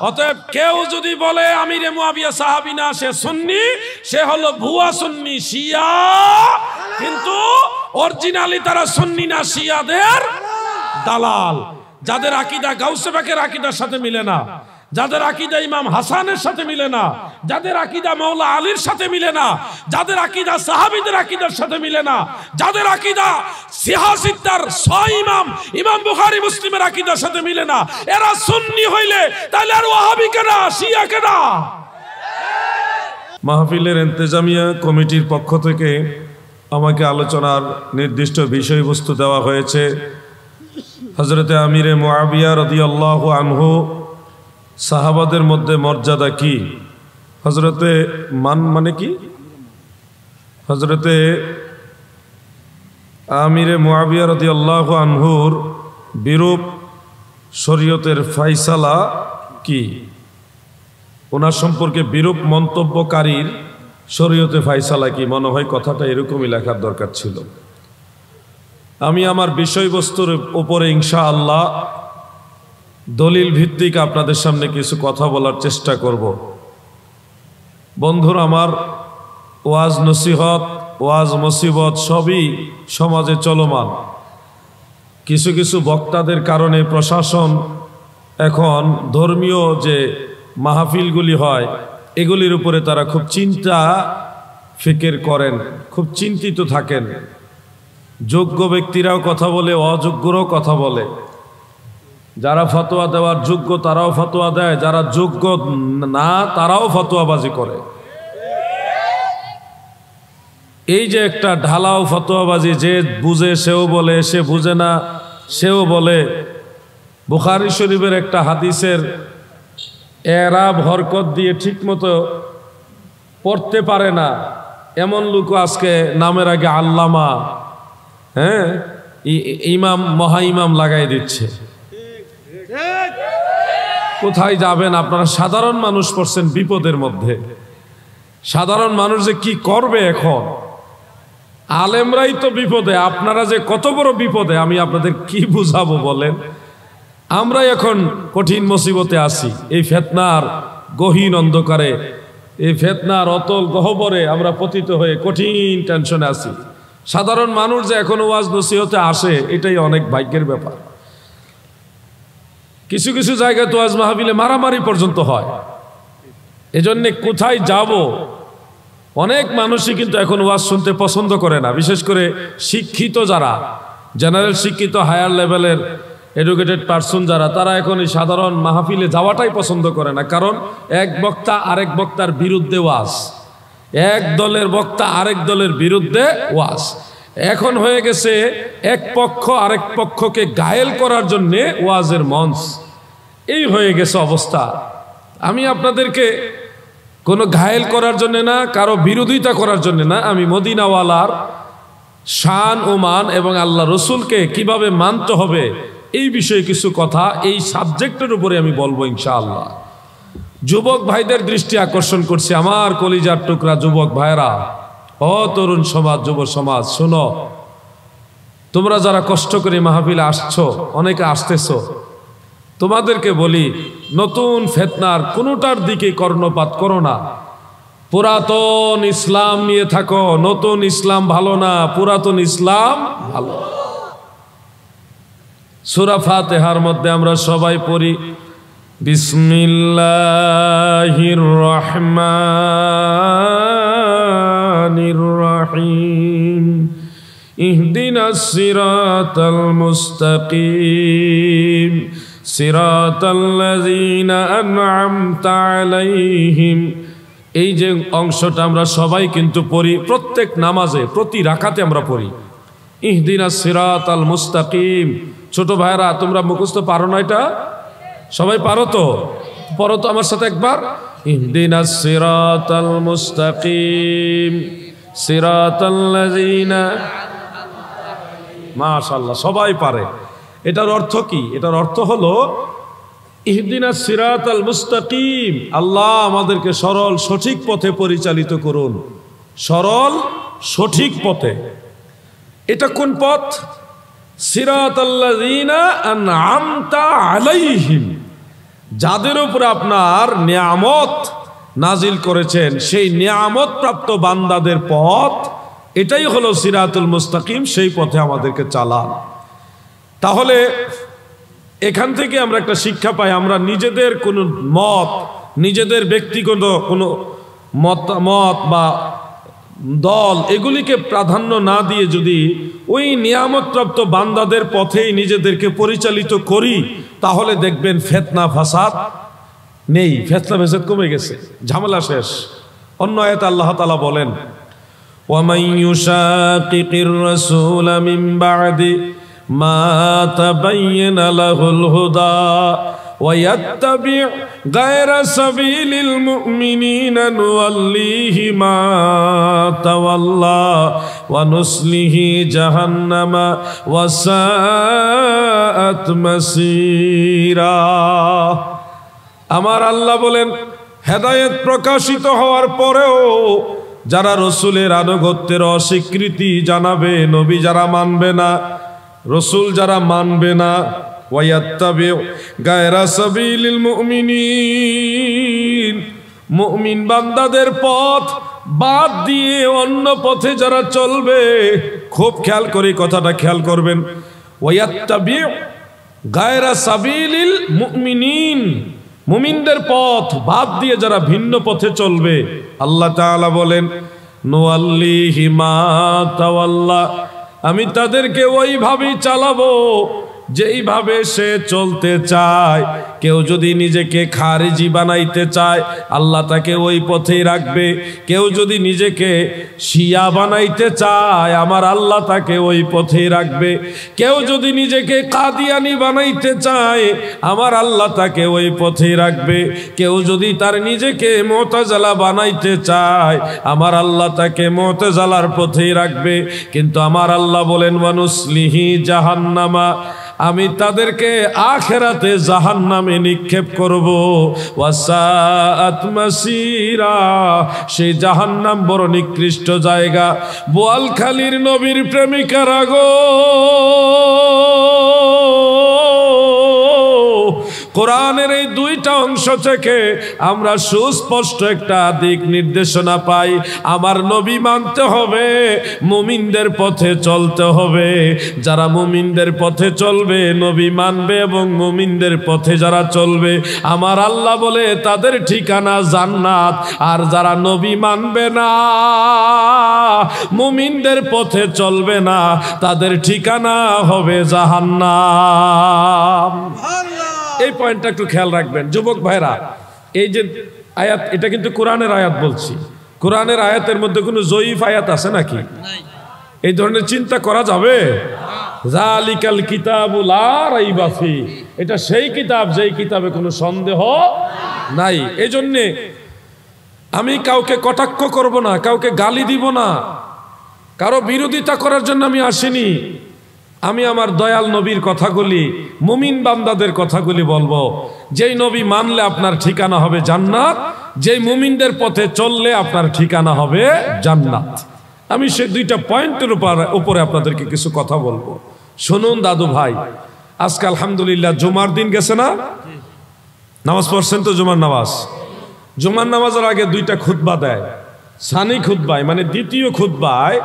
অতএব কেউ যদি বলে আমিরে মুয়াবিয়া সাহাবী না, সে সুন্নি, সে হলো ভুয়া সুন্নি, শিয়া। কিন্তু অরিজিনালি তারা সুন্নি না, শিয়াদের দালাল। যাদের আকীদা গাউসে পাকের আকীদার সাথে মিলে না, যাদের আকীদা ইমাম হাসানের সাথে মিলে না, যাদের আকীদা মাওলা আলীর সাথে মিলে না, যাদের আকীদা সাহাবীদের আকীদার সাথে মিলে না, যাদের আকীদা সিহাসিদ্দার ছয় ইমাম ইমাম বুখারী মুসলিমের আকীদার সাথে মিলে না, এরা সুন্নি হইলে তাহলে আর ওয়াহাবী কেনা, শিয়া কেনা? মাহফিলের ইন্তেজামিয়া কমিটির পক্ষ থেকে আমাকে আলোচনার নির্দিষ্ট বিষয়বস্তু দেওয়া হয়েছে। হযরতে আমিরে মুআবিয়া রাদিয়াল্লাহু আনহু সাহাবাদের মধ্যে মর্যাদা কি? হযরতে মানে কি? হযরতে আমিরে মুআবিয়া রাদিয়াল্লাহু আনহুর বিরূপ শরীয়তের ফয়সালা কি? ওনার সম্পর্কে বিরূপ মন্তব্যকারীর শরীয়তে ফয়সালা কি? মনে হয় কথাটা এরকমই লেখার দরকার ছিল। আমি আমার বিষয়বস্তুর উপরে ইনশাআল্লাহ দলিল ভিত্তিক আপনাদের সামনে কিছু কথা বলার চেষ্টা করব। বন্ধুরা আমার, ওয়াজ নসিহত, ওয়াজ মুসিবত সবই সমাজে চলমান। কিছু কিছু বক্তাদের কারণে প্রশাসন এখন ধর্মীয় যে মাহফিলগুলি হয় এগুলির উপরে তারা খুব চিন্তা ফিকির করেন, খুব চিন্তিত থাকেন। যোগ্য ব্যক্তিরাও কথা বলে, অযোগ্যরাও কথা বলে। যারা ফতোয়া দেওয়ার যোগ্য তারাও ফতোয়া দেয়, যারা যোগ্য না তারাও ফতোয়াবাজি করে। এই যে একটা ঢালাও ফতোয়াবাজি, যে বুঝে সেও বলে, সে বুঝে না সেও বলে। বুখারী শরীফের একটা হাদিসের এরাব হরকত দিয়ে ঠিকমতো পড়তে পারে না এমন লোক আজকে নামের আগে আল্লামা, হ্যাঁ, ইমাম, মহা ইমাম লাগাই দিচ্ছে। কোথায় যাবেন আপনারা? সাধারণ মানুষ পড়ছেন বিপদের মধ্যে। সাধারণ মানুষ যে কি করবে এখন? আলেমরাই তো বিপদে, আপনারা যে কত বড় বিপদে আমি আপনাদের কি বুঝাবো বলেন? আমরা এখন কঠিন মুসিবতে আছি। এই ফিতনার গহীন অন্ধকারে, এই ফিতনার অতল গহ্বরে আমরা পতিত হয়ে কঠিন টেনশনে আছি। সাধারণ মানুষ যে এখন ওয়াজ নসিহতে আসে এটাই অনেক ভাগ্যের ব্যাপার। কিছু কিছু জায়গায় তো ওয়াজ মাহফিলে মারামারি পর্যন্ত হয়। এজন্য কোথায় যাব? অনেক মানুষই কিন্তু এখন ওয়াজ শুনতে পছন্দ করে না। বিশেষ করে শিক্ষিত যারা, জেনারেল শিক্ষিত, হায়ার লেভেলের এডুকেটেড পারসন যারা, তারা এখন এই সাধারণ মাহফিলে যাওয়াটাই পছন্দ করে না। কারণ এক বক্তা আরেক বক্তার বিরুদ্ধে ওয়াজ, এক দলের বক্তা আরেক দলের বিরুদ্ধে ওয়াজ। এখন হয়ে গেছে এক পক্ষ আরেক পক্ষকে ঘায়েল করার জন্যে ওয়াজের মঞ্চ। এই হয়ে গেছে অবস্থা। আমি আপনাদেরকে কোনো ঘায়েল করার জন্য না, কারো বিরোধিতা করার জন্য না, আমি মদিনাওয়ালার শান ও মান এবং আল্লাহ রসুলকে কিভাবে মানতে হবে এই বিষয়ে কিছু কথা এই সাবজেক্টের উপরে আমি বলবো ইনশাআল্লাহ। যুবক ভাইদের দৃষ্টি আকর্ষণ করছি, আমার কলিজার টুকরা যুবক ভাইরা, ও তরুণ সমাজ, যুব সমাজ, শোনো। তোমরা যারা কষ্ট করে মাহফিলে আসছো, অনেকে আসতেছো, তোমাদেরকে বলি, নতুন ফিতনার কোনোটার দিকে কর্ণপাত করো না। পুরাতন ইসলাম নিয়ে থাকো। নতুন ইসলাম ভালো না, পুরাতন ইসলাম ভালো। সূরা ফাতিহার মধ্যে আমরা সবাই পড়ি বিসমিল্লাহির রহমানির রহিম ইহদিনাস সিরাতাল মুস্তাকিম সিরাতাল্লাযীনা আন'আমতা আলাইহিম। এই যে অংশটা আমরা সবাই কিন্তু পড়ি, প্রত্যেক নামাজে, প্রতি রাকাতে আমরা পড়ি ইহদিনাস সিরাতাল মুস্তাকিম। ছোট ভাইরা, তোমরা মুখস্থ পারো না? এটা সবাই পারো তো? পড়ো তো আমার সাথে একবার, ইহদিনাস সিরাতাল মুস্তাকিম সিরাতাল্লাযীনা। মাশাআল্লাহ, সবাই পারে। এটার অর্থ কি? এটার অর্থ হলো ইহদিনাস সিরাতাল মুস্তাকিম, আল্লাহ আমাদেরকে সরল সঠিক পথে পরিচালিত করুন। সরল সঠিক পথে। এটা কোন পথ? সিরাতাল্লাযীনা আন'আমতা আলাইহিম, যাদের উপরে আপনার নিয়ামত নাজিল করেছেন সেই নিয়ামত প্রাপ্ত বান্দাদের পথ এটাই হলো সিরাতুল মুস্তাকিম, সেই পথে আমাদেরকে চালান। তাহলে এখান থেকে আমরা একটা শিক্ষা পাই, আমরা নিজেদের কোনো মত, নিজেদের ব্যক্তিগত কোনো মতামত বা দল এগুলিকে প্রাধান্য না দিয়ে যদি ওই নিয়ামতপ্রাপ্ত বান্দাদের পথেই নিজেদেরকে পরিচালিত করি, তাহলে দেখবেন ফিতনা ফাসাদ নেই, ফিতনা ফাসাদ কমে গেছে, ঝামেলা শেষ। অন্য আয়াতে আল্লাহ তাআলা বলেন, ওয়ামান ইউশাকিকির রাসূল মিন বা'দি মা তাবায়্যানা লাহুল হুদা ويتبع غير سبيل المؤمنين نوليه ما تولى ونصله جهنم وساءت مصيرا। আমার আল্লাহ বলেন, হেদায়েত প্রকাশিত হওয়ার পরেও যারা রসুলের আনুগত্যের অস্বীকৃতি জানাবে, নবী যারা মানবে না, রসুল যারা মানবে না, ওয়ায়াত্তাবিউ গায়রা সাবিলিল মুমিনিন, মুমিন বান্দাদের পথ বাদ দিয়ে অন্য পথে যারা চলবে, খুব খেয়াল করে কথাটা খেয়াল করবেন, ওয়ায়াত্তাবিউ গায়রা সাবিলিল মুমিনিন, মুমিনদের পথ বাদ দিয়ে যারা ভিন্ন পথে চলবে, আল্লাহ তাআলা বলেন, নুআল্লিহি মা তাওয়াল্লা, আমি তাদেরকে ওইভাবেই চালাবো যেইভাবে সে চলতে চায়। কেউ যদি নিজেকে খারিজি বানাইতে চায়, আল্লাহ তাকে ওই পথেই রাখবে। কেউ যদি নিজেকে শিয়া বানাইতে চায়, আমার আল্লাহ তাকে ওই পথেই রাখবে। কেউ যদি নিজেকে কাদিয়ানি বানাইতে চায়, আমার আল্লাহ তাকে ওই পথেই রাখবে। কেউ যদি তার নিজেকে মুতাজিলা বানাইতে চায়, আমার আল্লাহ তাকে মুতাজিলার পথেই রাখবে। কিন্তু আমার আল্লাহ বলেন, ওয়ানুসলিহি জাহান্নামা, আমি তাদেরকে আখিরাতে জাহান্নামে নিক্ষেপ করব। ওয়াসাআত মাসিরা, সেই জাহান্নাম বড় নিকৃষ্ট জায়গা। বোয়ালখালীর নবীর প্রেমিকারা গো, কোরআনের এই দুইটা অংশ থেকে আমরা সুস্পষ্ট একটা দিক নির্দেশনা পাই। আমার নবী মানতে হবে, মুমিনদের পথে চলতে হবে। যারা মুমিনদের পথে চলবে, নবী মানবে, এবং মুমিনদের পথে যারা চলবে, আমার আল্লাহ বলে তাদের ঠিকানা জান্নাত। আর যারা নবী মানবে না, মুমিনদের পথে চলবে না, তাদের ঠিকানা হবে জাহান্নাম। এই পয়েন্টটা একটু খেয়াল রাখবেন যুবক ভাইরা। এই যে আয়াত, এটা কিন্তু কোরআনের আয়াত বলছি। কোরআনের আয়াতের মধ্যে কোনো জয়ীফ আয়াত আছে নাকি? এই ধরনের চিন্তা করা যাবে? যালিকাল কিতাবু লা রাইবা ফি, এটা সেই কিতাব যেই কিতাবে কোনো সন্দেহ নাই। এই জন্যে আমি কাউকে কটাক্ষ করব না, কাউকে গালি দিব না, কারো বিরোধিতা করার জন্য আমি আসিনি। আমি আমার দয়াল নবীর কথাগুলি, মুমিন বান্দাদের কথাগুলি বলবো। যেই নবী মানলে আপনার ঠিকানা হবে জান্নাত, যেই মুমিনদের পথে চললে আপনার ঠিকানা হবে জান্নাত। আমি সেই দুইটা পয়েন্টের উপরে আপনাদেরকে কিছু কথা বলবো। শুনুন দাদু ভাই, আজকে আলহামদুলিল্লাহ জুমার দিন গেছে না? নামাজ পড়ছেন তো? জুমার নামাজ, জুমার নামাজের আগে দুইটা খুতবা দেয়। সানি খুতবায়, মানে দ্বিতীয় খুতবায়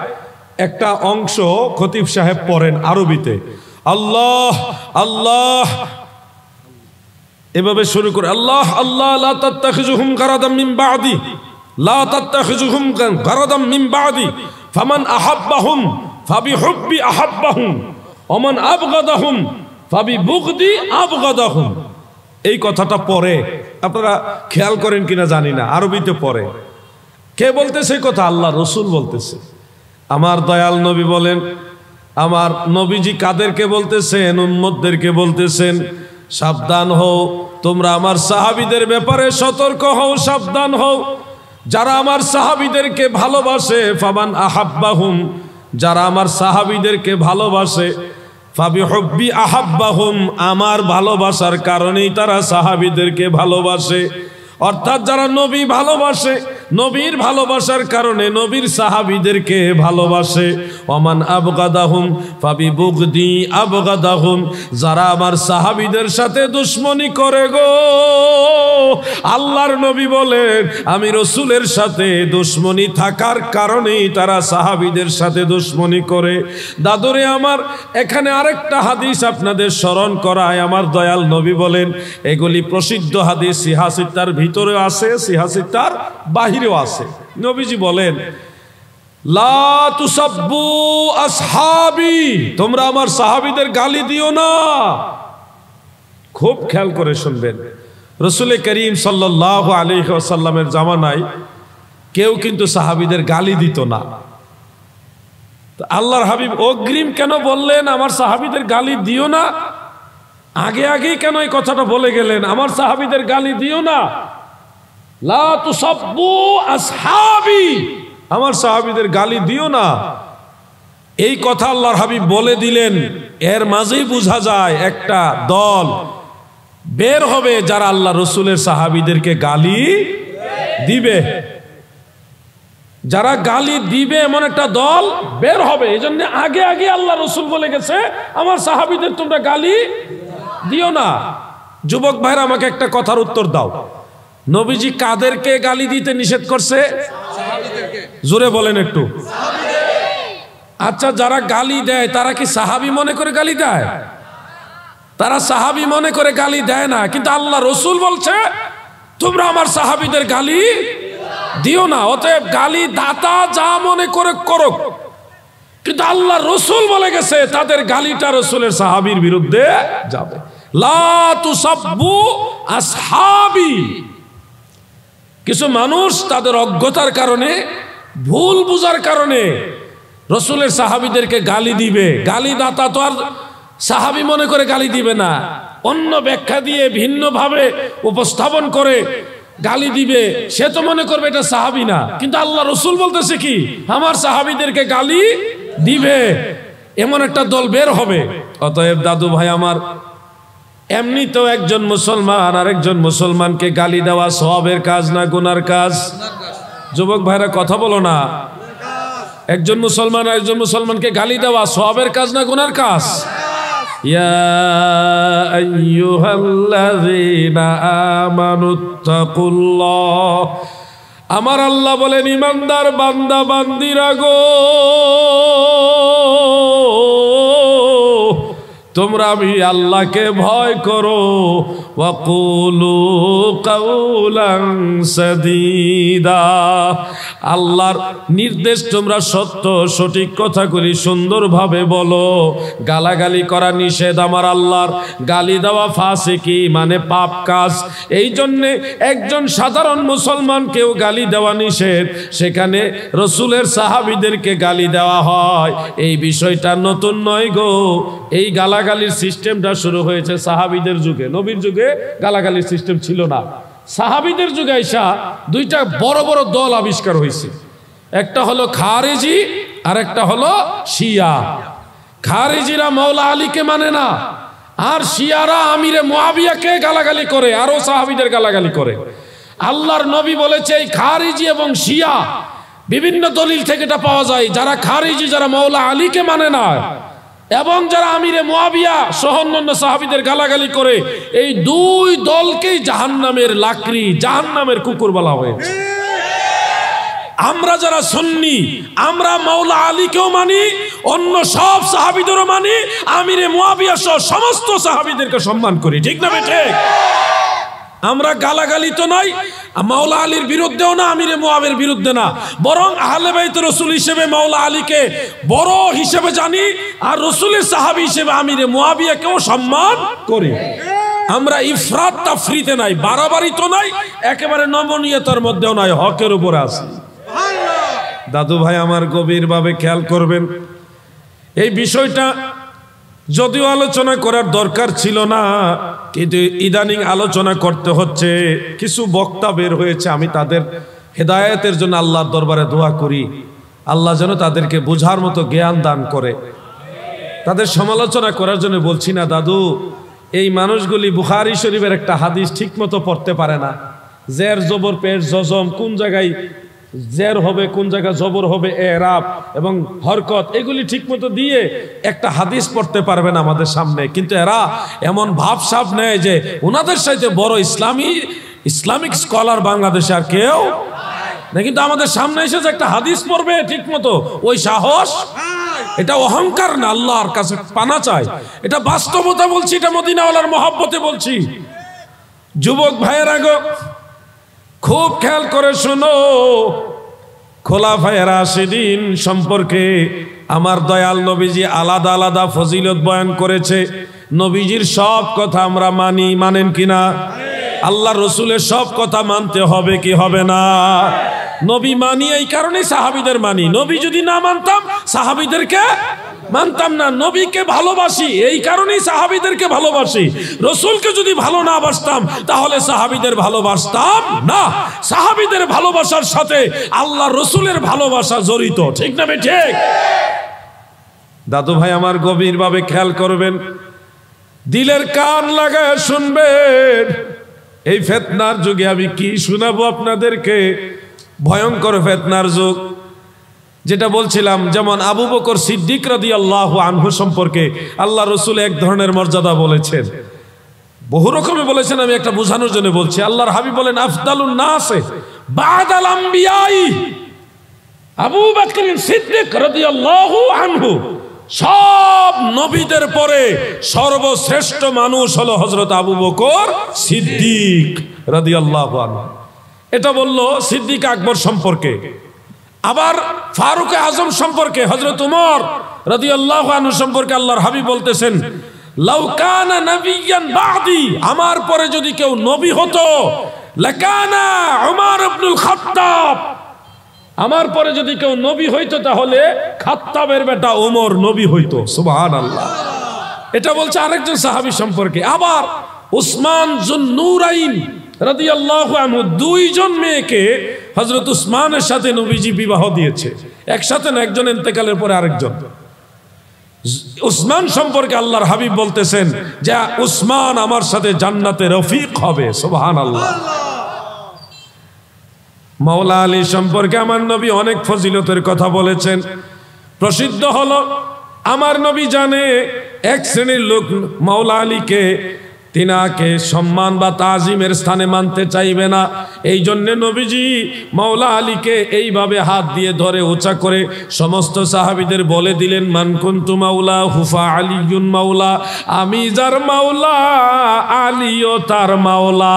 একটা অংশ খতিব সাহেব পড়েন আরবিতে, আল্লাহ আল্লাহ, এভাবে শুরু করে, আল্লাহ আল্লাহ লা তাত্তাখিযুহুম গারাদাম মিন বা'দি, লা তাত্তাখিযুহুম গারাদাম মিন বা'দি, ফামান আহাব্বাহুম ফাবিহুব্বি আহাব্বাহুম ওমান আবগাদাহুম ফাবিবুগদি আবগাদাহুম। এই কথাটা পড়ে, আপনারা খেয়াল করেন কিনা জানি না, আরবিতে পড়ে। কে বলতেছে এই কথা? আল্লাহ রসুল বলতেছে। আমার দয়াল নবী বলেন, আমার নবীজি কাদেরকে বলতেছেন? উম্মতদেরকে বলতেছেন, সাবধান হও তোমরা, আমার সাহাবীদের ব্যাপারে সতর্ক হও, সাবধান হও। যারা আমার সাহাবীদেরকে ভালোবাসে, ফামান আহাব্বাহুম, যারা আমার সাহাবীদেরকে ভালোবাসে, ফাবিহুব্বি আহাব্বাহুম, আমার ভালোবাসার কারণেই তারা সাহাবীদেরকে ভালোবাসে। অর্থাৎ যারা নবী ভালোবাসে, নবীর ভালোবাসার কারণে নবীর সাহাবীদেরকে ভালোবাসে। ওমান আবগাদাহুম ফাবিবুগদি আবগাদাহুম, যারা আমার সাহাবীদের সাথে দুশমনি করে গো, আল্লাহর নবী বলেন আমি রাসূলের সাথে দুশমনি থাকার কারণেই তারা সাহাবীদের সাথে দুশমনি করে। দাদুরে আমার, এখানে আরেকটা হাদিস আপনাদের স্মরণ করায়। আমার দয়াল নবী বলেন, এগুলি প্রসিদ্ধ হাদিস, সিহাসিত্তার ভিতরে আছে, সিহাসিত্তার বাহিরেও আছে। নবীজি বলেন, লা তুসাব্বু আসহাবি, তোমরা আমার সাহাবীদের গালি দিও না। খুব খেয়াল করে শুনবেন, রাসূল করিম সাল্লাল্লাহু আলাইহি ওয়াসাল্লামের জামানায় কেউ কিন্তু সাহাবীদের গালি দিত না। আল্লাহর হাবিব অগ্রিম কেন বললেন আমার সাহাবীদের গালি দিও না? আগে আগেই কেন এই কথাটা বলে গেলেন, আমার সাহাবীদের গালি দিও না? লা তুসাব্বু আসহাবি, আমার সাহাবীদের গালি দিও না, এই কথা আল্লাহর হাবিব বলে দিলেন। এর মাঝেই বোঝা যায় একটা দল বের হবে যারা আল্লাহ রসুলের সাহাবীদেরকে গালি দিবে। যারা গালি দিবে এমন একটা দল বের হবে। এই জন্য আগে আগে আল্লাহ রসুল বলে গেছে আমার সাহাবীদের তোমরা গালি দিও না। যুবক ভাইরা আমাকে একটা কথার উত্তর দাও, নবীজি কাদেরকে গালি দিতে নিষেধ করছে? জোরে বলেন একটু। আচ্ছা, যারা গালি দেয় তারা কি সাহাবী মনে করে গালি দেয়? তারা সাহাবী মনে করে গালি দেয় না, কিন্তু আল্লাহ রসুল বলছে তোমরা আমার সাহাবীদের গালি দিও না। অতএব গালি দাতা যা মনে করে করুক, কিন্তু আল্লাহ রসুল বলে গেছে তাদের গালিটা রসুলের সাহাবীর বিরুদ্ধে যাবে। লা তুসাব্বু আসহাবি। কিছু মানুষ তাদের অজ্ঞতার কারণে, ভুল বুঝার কারণে রসুলের সাহাবীদেরকে গালি দিবে। গালি দাতা তো আর সাহাবী মনে করে গালি দিবে না, অন্য ব্যাখ্যা দিয়ে ভিন্নভাবে উপস্থাপন করে গালি দিবে। সে তো মনে করবে এটা সাহাবী না, কিন্তু আল্লাহ রসুল বলতেছে কি আমার সাহাবীদেরকে গালি দিবে, এমন একটা দল বের হবে। অতএব দাদু ভাই আমার, এমনিতেও একজন মুসলমান আর একজন মুসলমানকে গালি দেওয়া সওয়াবের কাজ না গুনার কাজ? যুবক ভাইরা কথা বলো না। একজন মুসলমান আর একজন মুসলমানকে গালি দেওয়া সওয়াবের কাজ না গুনার কাজ? ইয়া আইয়ুহাল্লাযীনা আমানুত্তাকুল্লাহ, আমার আল্লাহ বলেন ইমানদার বান্দা বান্দিরা গো, তোমরা আমি আল্লাহকে ভয় করো। ওয়াকুলু কাউলান সাদীদা, আল্লাহর নির্দেশ তোমরা সত্য সঠিক কথাগুলি সুন্দরভাবে বলো। গালাগালি করা নিষেধ আমার আল্লাহর, গালি দেওয়া ফাসিকি মানে পাপ কাজ। এই জন্যে একজন সাধারণ মুসলমানকেও গালি দেওয়া নিষেধ, সেখানে রসুলের সাহাবীদেরকে গালি দেওয়া হয়। এই বিষয়টা নতুন নয় গো, এই গালাগালির সিস্টেমটা শুরু হয়েছে সাহাবীদের যুগে। নবীর যুগে গালাগালির সিস্টেম ছিল না। সাহাবীদের যুগে আইসা দুইটা বড় বড় দল আবিষ্কার হয়েছে, একটা হলো খারেজি আর একটা হলো শিয়া। খারেজিরা মাওলা আলীকে মানে না, আর শিয়ারা আমিরে মুয়াবিয়াকে গালাগালি করে, আরো সাহাবীদের গালাগালি করে। আল্লাহর নবী বলেছে এই খারেজি এবং শিয়া, বিভিন্ন দলিল থেকে এটা পাওয়া যায়, যারা খারেজি, যারা মাওলা আলীকে মানে না এবং যারা আমিরে মুয়াবিয়া সহ অন্যান্য সাহাবীদের গালাগালি করে, এই দুই দলকেই জাহান্নামের লাকড়ি, জাহান্নামের কুকুর বলা হয়েছে। আমরা যারা সুন্নি, আমরা মাওলা আলীকেও মানি, অন্য সব সাহাবীদেরও মানি, আমিরে মুয়াবিয়া সহ সমস্ত সাহাবীদেরকে সম্মান করি, ঠিক না বেঠে? আমরা গালাগালি তো নাই, মাওলা আলীর বিরুদ্ধেও না, আমিরে মুয়াবিয়ার বিরুদ্ধে না, বরং আহলে বাইত রাসূল হিসেবে মাওলা আলীকে বড় হিসেবে জানি, আর রাসূলের সাহাবী হিসেবে আমিরে মুয়াবিয়াকেও সম্মান করি। আমরা ইফরাত তাফরিতে নাই, বাড়াবাড়ি তো নাই, একেবারে নমনীয়তার মধ্যেও নাই, হকের উপরে আছি। দাদু ভাই আমার গভীরভাবে খেয়াল করবেন, এই বিষয়টা যদিও আলোচনা করার দরকার ছিল না, কিন্তু ইদানিং আলোচনা করতে হচ্ছে। কিছু বক্তা বের হয়েছে, আমি তাদের হেদায়েতের জন্য আল্লাহর দরবারে দোয়া করি, আল্লাহ যেন তাদেরকে বোঝার মতো জ্ঞান দান করে। তাদের সমালোচনা করার জন্য বলছি না দাদু, এই মানুষগুলি বুখারী শরীফের একটা হাদিস ঠিক মতো পড়তে পারে না, জের জবর পেশ জজম, কোন জায়গায় জের হবে কোন জায়গায় জবর হবে, এরাব এবং হরকত, এগুলি ঠিকমতো দিয়ে একটা হাদিস পড়তে পারবেন আমাদের সামনে। কিন্তু এরা এমন ভাবসাব নেয় যে ওনাদের সাথে বড় ইসলামিক স্কলার বাংলাদেশে আর কেউ না। কিন্তু আমাদের সামনে এসে যে একটা হাদিস পড়বে ঠিকমতো, ওই সাহস, এটা অহংকার না, আল্লাহর কাছে পানা চাই। এটা বাস্তবতা বলছি, এটা মদিনাওয়ালার মহব্বতে বলছি। যুবক ভাইয়েরা গো, খুব খেয়াল করে শোনো, খোলাফায়ে রাশিদিন সম্পর্কে আমার দয়াল নবীজি আলাদা আলাদা ফজিলত বয়ান করেছে। নবীজির সব কথা আমরা মানি, মানেন কিনা? আল্লাহ রসুলের সব কথা মানতে হবে কি হবে না? নবী মানি, এই কারণে সাহাবীদের মানি। নবী যদি না মানতাম সাহাবীদেরকে মানতাম না। নবীকে ভালোবাসি, এই কারণেই সাহাবীদেরকে ভালোবাসি। রসুলকে যদি ভালো না বাসতাম তাহলে সাহাবীদের ভালোবাসতাম না। সাহাবীদের ভালোবাসার সাথে আল্লাহ রসুলের ভালোবাসা জড়িত, ঠিক না ঠিক? দাদু ভাই আমার গভীরভাবে খেয়াল করবেন, দিলের কান লাগায় শুনবেন। এই ফিতনার যুগে আমি কি শোনাবো আপনাদেরকে, ভয়ঙ্কর ফিতনার যুগ। যেটা বলছিলাম, যেমন আবু বকর সিদ্দিক রাদিয়াল্লাহু আনহু সম্পর্কে আল্লাহ রসুল এক ধরনের মর্যাদা বলেছেন, বহু রকমে বলেছেন, আমি একটা বোঝানোর জন্য বলছি। আল্লাহর হাবিব বলেন, আফদালুন নাসে বাদাল আম্বিয়াই আবু বকর সিদ্দিক রাদিয়াল্লাহু আনহু। সব নবীদের পরে সর্বশ্রেষ্ঠ মানুষ হলো হযরত আবু বকর সিদ্দিক রাদিয়াল্লাহু আনহু। এটা বলল সিদ্দিক আকবর সম্পর্কে। আবার ফারুক আজম সম্পর্কে, হযরত উমর রাদিয়াল্লাহু আনহু সম্পর্কে আল্লাহর হাবিব বলতেছেন, লাউ কানা নাবিয়্যান বাদি, আমার পরে যদি কেউ নবী হতো, লাকানা উমর ইবনুল খাত্তাব, আমার পরে যদি কেউ নবী হইতো তাহলে খাত্তাবের বেটা ওমর নবী হইতো। সুবহানাল্লাহ। এটা বলছে আরেকজন সাহাবী সম্পর্কে। আবার উসমান যুন্নুরাইন রাদিয়াল্লাহু আনহু, দুইজন মেয়েকে হযরত উসমানের সাথে নবীজি বিবাহ দিয়েছে, একসাথে না, একজন ইন্তেকালের পরে আরেকজন। উসমান সম্পর্কে আল্লাহর হাবিব বলতেছেন যে উসমান আমার সাথে জান্নাতে রফিক হবে। সুবহানাল্লাহ। মাওলা আলী সম্পর্কে আমার নবী অনেক ফজিলতের কথা বলেছেন। প্রসিদ্ধ হলো, আমার নবী জানে এক শ্রেণীর লোক মাওলা আলীকে, তিনাকে সম্মান বা তাজিমের স্থানে মানতে চাইবে না। এই জন্য নবীজি মাওলা আলীকে এইভাবে হাত দিয়ে ধরে উঁচা করে সমস্ত সাহাবীদের বলে দিলেন, মান কুনতু মাওলা হুফা আলিয়ুন মাওলা, আমি যার মাওলা আলীও তার মাওলা।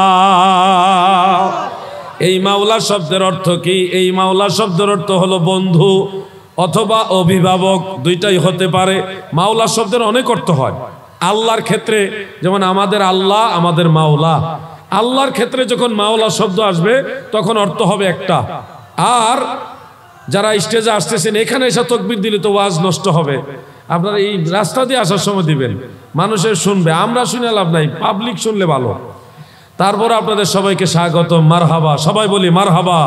এই মাওলা শব্দের অর্থ কি? এই মাওলা শব্দের অর্থ হলো বন্ধু অথবা অভিভাবক, দুইটাই হতে পারে। মাওলা শব্দের অনেক অর্থ হয়। আল্লাহর ক্ষেত্রে যেমন আমাদের আল্লাহ আমাদের মাওলা, আল্লাহর ক্ষেত্রে যখন মাওলা শব্দ আসবে তখন অর্থ হবে একটা। আর যারা স্টেজে আসতেছেন, এখানে এসে তাকবীর দিলে তো ওয়াজ নষ্ট হবে। আপনারা এই রাস্তা দিয়ে আসার সময় দিবেন, মানুষের শুনবে, আমরা শুনে লাভ নাই, পাবলিক শুনলে ভালো। তারপর আপনাদের সবাইকে স্বাগত, মারহাবা, সবাই বলি মারহাবা।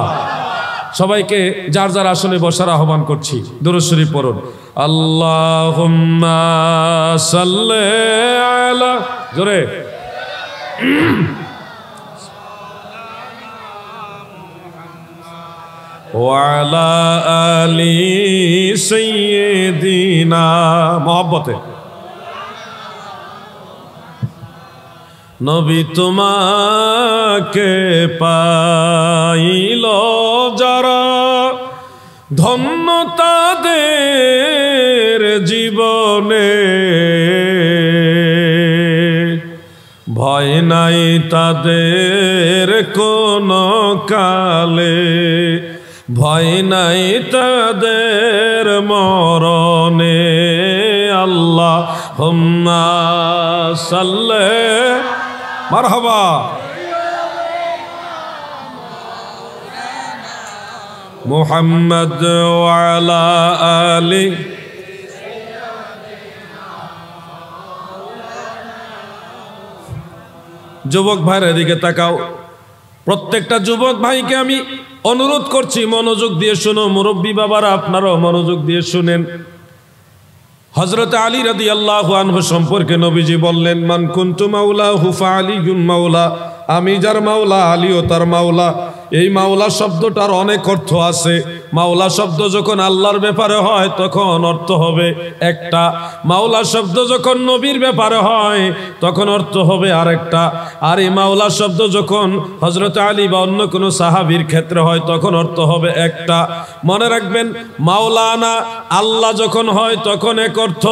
সবাইকে যার যার আসনে বসার আহ্বান করছি। দুরূদ শরীফ পড়ুন। আল্লাহুম্মা সাল্লি আলা, জোরে, ওয়া আলা আলি সাইয়্যিদিনা, মহব্বতে। নবী তোমাকে পাইল যারা, ধন্য তাদের জীবনে, ভয় নাই তাদের কোনো কালে, ভয় নাই তাদের মরণে। আল্লাহুম্মা সাল্লি, মারহাবা। মুহাম্মদ ওয়া আলা আলি। যুবক ভাইরা এদিকে তাকাও। প্রত্যেকটা যুবক ভাইকে আমি অনুরোধ করছি, মনোযোগ দিয়ে শোনো। মুরব্বী বাবারা আপনারাও মনোযোগ দিয়ে শুনেন। হযরত আলী রাদিয়াল্লাহু আনহু সম্পর্কে নবীজি বললেন, মান কুনতু মাওলাহু ফাআলিয়ুন মাওলা, আমি যার মাওলা আলীও তার মাওলা। এই মাওলা শব্দটার অনেক অর্থ আছে। মাওলা শব্দ যখন আল্লাহর ব্যাপারে হয় তখন অর্থ হবে একটা, মাওলা শব্দ যখন নবীর ব্যাপারে হয় তখন অর্থ হবে আরেকটা। আর এই মাওলা শব্দ যখন হযরত আলী বা অন্য কোনো সাহাবীর ক্ষেত্রে হয় তখন অর্থ হবে একটা। মনে রাখবেন, মাওলানা আল্লাহ যখন হয় তখন এক অর্থ,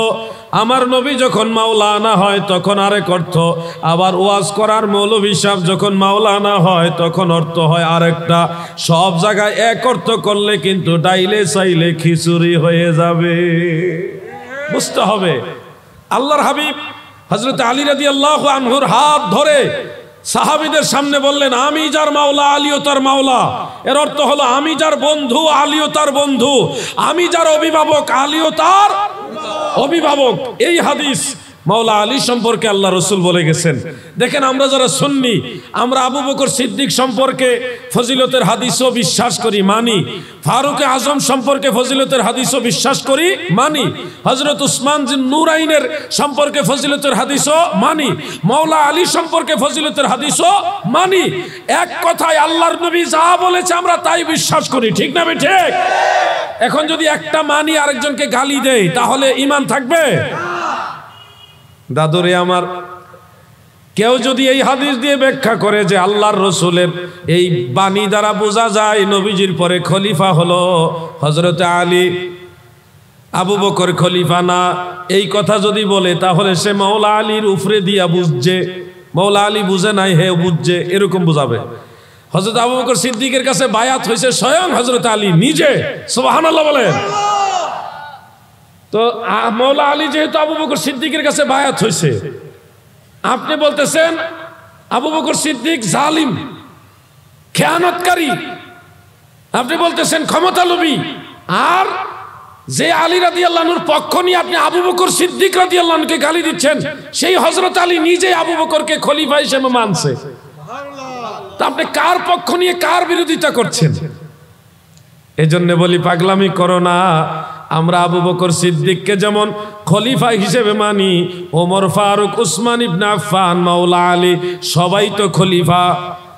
আমার নবী যখন মাওলানা হয় তখন আরেক অর্থ। আবার ওয়াজ করার মৌলভী সাহেব যখন মাওলানা হয় তখন অর্থ হয় আরেকটা। সব জায়গায় এক অর্থ করলে কিন্তু ডাইলে চাইলে খিচুড়ি হয়ে যাবে, বুঝতে হবে। আল্লাহর হাবিব হযরত আলী রাদিয়াল্লাহু আনহুর হাত ধরে সাহাবীদের সামনে বললেন, আমি যার মাওলা আলীও তার মাওলা। এর অর্থ হলো আমি যার বন্ধু আলীও তার বন্ধু, আমি যার অভিভাবক আলীও তার অভিভাবক। এই হাদিস মাওলা আলী সম্পর্কে আল্লাহ রসুল বলে গেছেন। দেখেন, আমরা যারা সুন্নি, আমরা আবু বকর সিদ্দিক সম্পর্কে ফজিলতের হাদিসও বিশ্বাস করি, মানি। ফারুক আজম সম্পর্কে ফজিলতের হাদিসও বিশ্বাস করি, মানি। হযরত উসমান জিন নুরাইনের সম্পর্কে ফজিলতের হাদিসও মানি। মাওলা আলী সম্পর্কে ফজিলতের হাদিসও মানি। এক কথায় আল্লাহর নবী যা বলেছে আমরা তাই বিশ্বাস করি, ঠিক না বে ঠিক? এখন যদি একটা মানি আরেকজনকে গালি দেয় তাহলে ঈমান থাকবে? দাদুরে আমার, কেউ যদি এই হাদিস দিয়ে ব্যাখ্যা করে যে আল্লাহর রসুলের এই বাণী দ্বারা বোঝা যায় নবীজির পরে খলিফা হলো হযরত আলী, আবু বকর খলিফা না, এই কথা যদি বলে তাহলে সে মাওলা আলীর উপরে দিয়া বুঝছে, মাওলা আলী বুঝে নাই হে বুঝছে, এরকম বুঝাবে। হযরত আবু বকর সিদ্দিকের কাছে বায়াত হয়েছে স্বয়ং হযরত আলী নিজে, সুবহানাল্লাহ বলেন। তো মাওলা আলী যেহেতু আবু বকর সিদ্দিকের কাছে বায়াত হয়েছে, আপনি বলতেছেন আবু বকর সিদ্দিক জালিম, খেয়ানতকারী, আপনি বলতেছেন ক্ষমতালোভী, আর যে আলী রাদিয়াল্লাহু আনহুর পক্ষ নিয়ে আপনি আবু বকর সিদ্দিক রাদিয়াল্লাহু আনহুকে গালি দিচ্ছেন, সেই হযরত আলী নিজে আবু বকরকে খলিফা হিসেবে মানছে। তা আপনি কার পক্ষ নিয়ে কার বিরোধিতা করছেন? এজন্য বলি, পাগলামি করো না। আমরা আবু বকর সিদ্দিককে যেমন খলিফা হিসেবে মানি, ওমর ফারুক, উসমান ইবনে আফফান, মাওলা আলী সবাই তো খলিফা,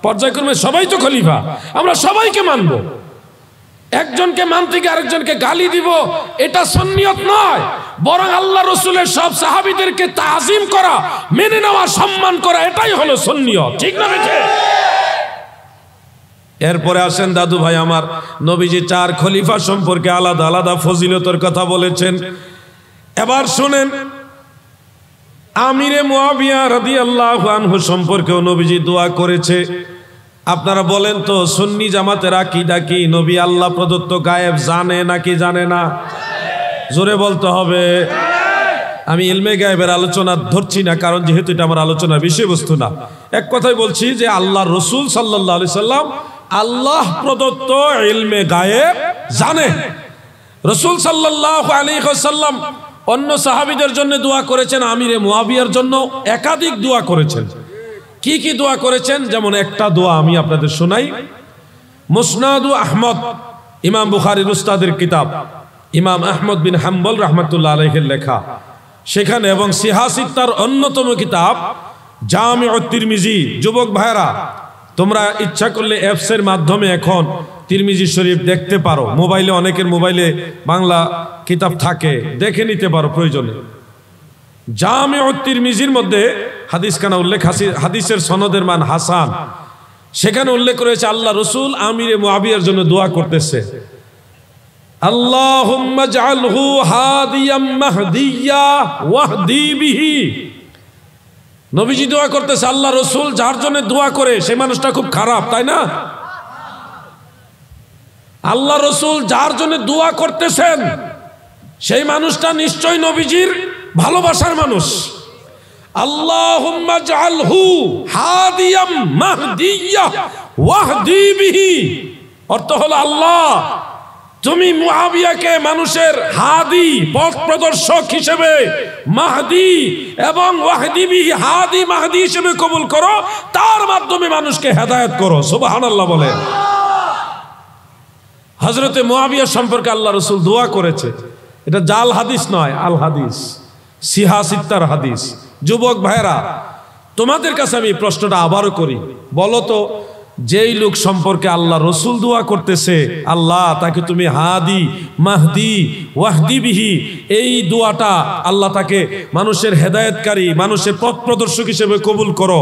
পর্যায়ক্রমে সবাই তো খলিফা, আমরা সবাইকে মানব। একজনকে মানতে গিয়ে আরেকজনকে গালি দিব, এটা সুন্নিয়ত নয়, বরং আল্লাহ রসুলের সব সাহাবীদেরকে তাজিম করা, মেনে নেওয়া, সম্মান করা, এটাই হলো সুন্নিয়ত, ঠিক না বেঠে? এরপরে আসেন দাদু ভাই আমার, নবীজি 4 খলিফা সম্পর্কে আলাদা আলাদা ফজিলতের কথা বলেছেন। এবার শুনেন, আমিরে মুয়াবিয়া রাদিয়াল্লাহু আনহু সম্পর্কেও নবীজি দোয়া করেছে। আপনারা বলেন তো, সুন্নি জামাতের আকীদা কি নবী আল্লাহ প্রদত্ত গায়েব জানে নাকি জানে না? জোরে বলতে হবে। আমি ইলমে গায়েবের আলোচনা ধরছি না, কারণ যেহেতু এটা আমার আলোচনার বিষয়বস্তু না। এক কথাই বলছি যে আল্লাহ রসুল সাল্লাল্লাহু আলাইহি সাল্লাম আল্লাহ প্রদত্ত ইলমে গায়েব জানে। রসুল সাল্লাল্লাহু আলাইহি ওয়াসাল্লাম অন্য সাহাবীদের জন্য দোয়া করেছেন, আমিরে মুয়াবিয়ার জন্য একাধিক দোয়া করেছেন। কি কি দোয়া করেছেন? যেমন একটা দোয়া আমি আপনাদের শোনাই। মুসনাদু আহমদ, ইমাম বুখারীর উস্তাদের কিতাব, ইমাম আহমদ বিন হাম্বল রাহমাতুল্লাহ আলাইহির লেখা, সেখানে, এবং সিহাসিত্তার অন্যতম কিতাব জামিউত তিরমিজি। যুবক ভাইরা, তোমরা ইচ্ছা করলে অ্যাপসের মাধ্যমে এখন তিরমিজি শরীফ দেখতে পারো। মোবাইলে, অনেকের মোবাইলে বাংলা কিতাব থাকে, দেখে নিতে পারো প্রয়োজনে। জামিউত তিরমিজির মধ্যে হাদিসখানা উল্লেখ, হাদিসের সনদের মান হাসান। সেখানে উল্লেখ করেছে আল্লাহ রসুল আমিরে মুয়াবিয়ার জন্য দোয়া করতেছে, আল্লাহুম্মা জাআলহু হাদিয়াম মাহদিয়া ওয়াহদি বিহি। নবীজি দোয়া করতেছে, আল্লাহ রসুল যার জন্য দোয়া করে সেই মানুষটা খুব খারাপ, তাই না? আল্লাহ রসুল যার জন্য দোয়া করতেছেন সেই মানুষটা নিশ্চয় নবীজির ভালোবাসার মানুষ। আল্লাহুম্মা জাআলহু হাদিয়াম মাহদিয়া ওয়াহদি বিহি, অর্থ হলো আল্লাহ তুমি মুআবিয়াকে মানুষের হাদি, পথ প্রদর্শক হিসেবে, মাহদি এবং ওয়াহদি বিহি, হাদি মাহদি হিসেবে কবুল করো, তার মাধ্যমে মানুষকে হেদায়েত করো। সুবহানাল্লাহ বলেন। হযরতে মুআবিয়া সম্পর্কে আল্লাহ রাসূল দোয়া করেছে। এটা জাল হাদিস নয়, আল হাদিস, সিহা সিত্তার হাদিস। যুবক ভাইরা, তোমাদের কাছে আমি প্রশ্নটা আবারও করি, বলো তো, যেই লোক সম্পর্কে আল্লাহ রসুল দোয়া করতেছে, আল্লাহ তাকে তুমি হাদি মাহদি ওয়াহদি বিহি, এই দোয়াটা আল্লাহ তাকে মানুষের হেদায়েতকারী, মানুষের পথ প্রদর্শক হিসেবে কবুল করো,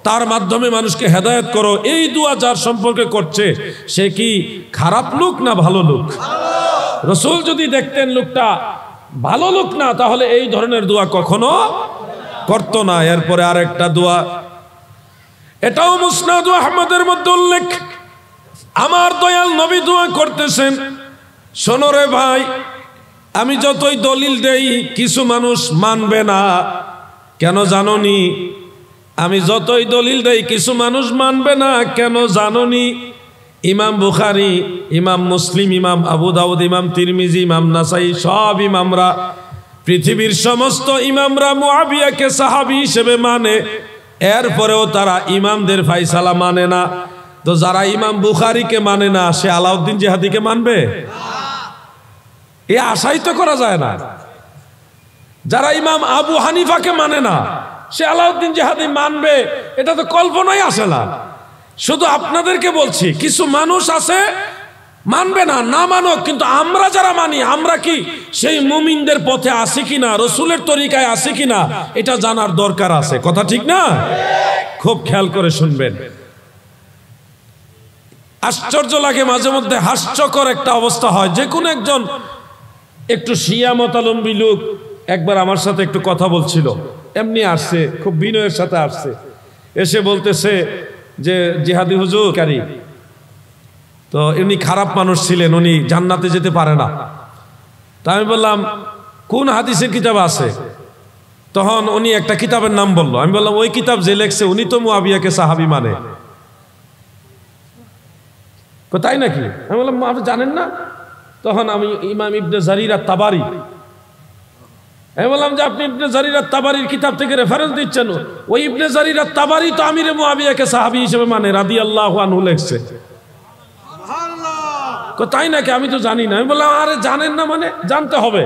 তার মাধ্যমে মানুষকে হেদায়েত করো, এই দোয়া যার সম্পর্কে করছে, সে কি খারাপ লোক না ভালো লোক? রসুল যদি দেখতেন লোকটা ভালো লোক না, তাহলে এই ধরনের দোয়া কখনো করতো না। এরপরে আরেকটা দোয়া, এটাও মুসনাদ আহমদের মধ্যে উল্লেখ, আমার দয়াল নবী দোয়া করতেছেন, শোনো রে ভাই, আমি যতই দলিল দেই কিছু মানুষ মানবে না, কেন জানোনি? আমি যতই দলিল দেই কিছু মানুষ মানবে না, কেন জানোনি? ইমাম বুখারী, ইমাম মুসলিম, ইমাম আবু দাউদ, ইমাম তিরমিজি, ইমাম নাসাই, সব ইমামরা, পৃথিবীর সমস্ত ইমামরা মুআবিয়াকে সাহাবী হিসেবে মানে, এরপরেও তারা ইমামদের ফায়সালা মানে না। তো যারা ইমাম বুখারীকে মানে না, সে আলাউদ্দিন জিহাদিকে মানবে? এ আশাই তো করা যায় না। যারা ইমাম আবু হানিফাকে মানে না, সে আলাউদ্দিন জিহাদি মানবে, এটা তো কল্পনাই আসে না। শুধু আপনাদেরকে বলছি, কিছু মানুষ আছে মানবে না, না মানক, কিন্তু আমরা যারা মানি, আমরা কি সেই মুমিনদের পথে আছি কিনা, রসুলের তরিকায় আছি কিনা, এটা জানার দরকার আছে। কথা ঠিক না? খুব খেয়াল করে শুনবেন। আশ্চর্য লাগে, মাঝে মধ্যে হাস্যকর একটা অবস্থা হয়। যে কোনো একজন একটু শিয়া মতালম্বী লোক একবার আমার সাথে একটু কথা বলছিল, এমনি আসছে, খুব বিনয়ের সাথে আসছে, এসে বলতেছে যে জিহাদি হুজুর কারি, তো উনি খারাপ মানুষ ছিলেন, উনি জান্নাতে যেতে পারে না। তা আমি বললাম কোন হাদিসের কিতাব আছে? তখন উনি একটা কিতাবের নাম বললো। আমি বললাম ওই কিতাব যে লেখছে উনি তো মুআবিয়াকে সাহাবী মানে। তাই নাকি? আমি বললাম আপনি জানেন না? তখন আমি ইমাম ইবনে জারির আত-তাবারি, আমি বললাম যে আপনি ইবনে জারির আত-তাবারির কিতাব থেকে রেফারেন্স দিচ্ছেন, ওই ইবনে জারির আত-তাবারি তো আমিরে মুআবিয়াকে সাহাবী হিসেবে মানে, রাদিয়াল্লাহু আনহু লেখছে। তাই নাকি? আমি তো জানি না। আমি বললাম আরে জানেন না মানে? জানতে হবে।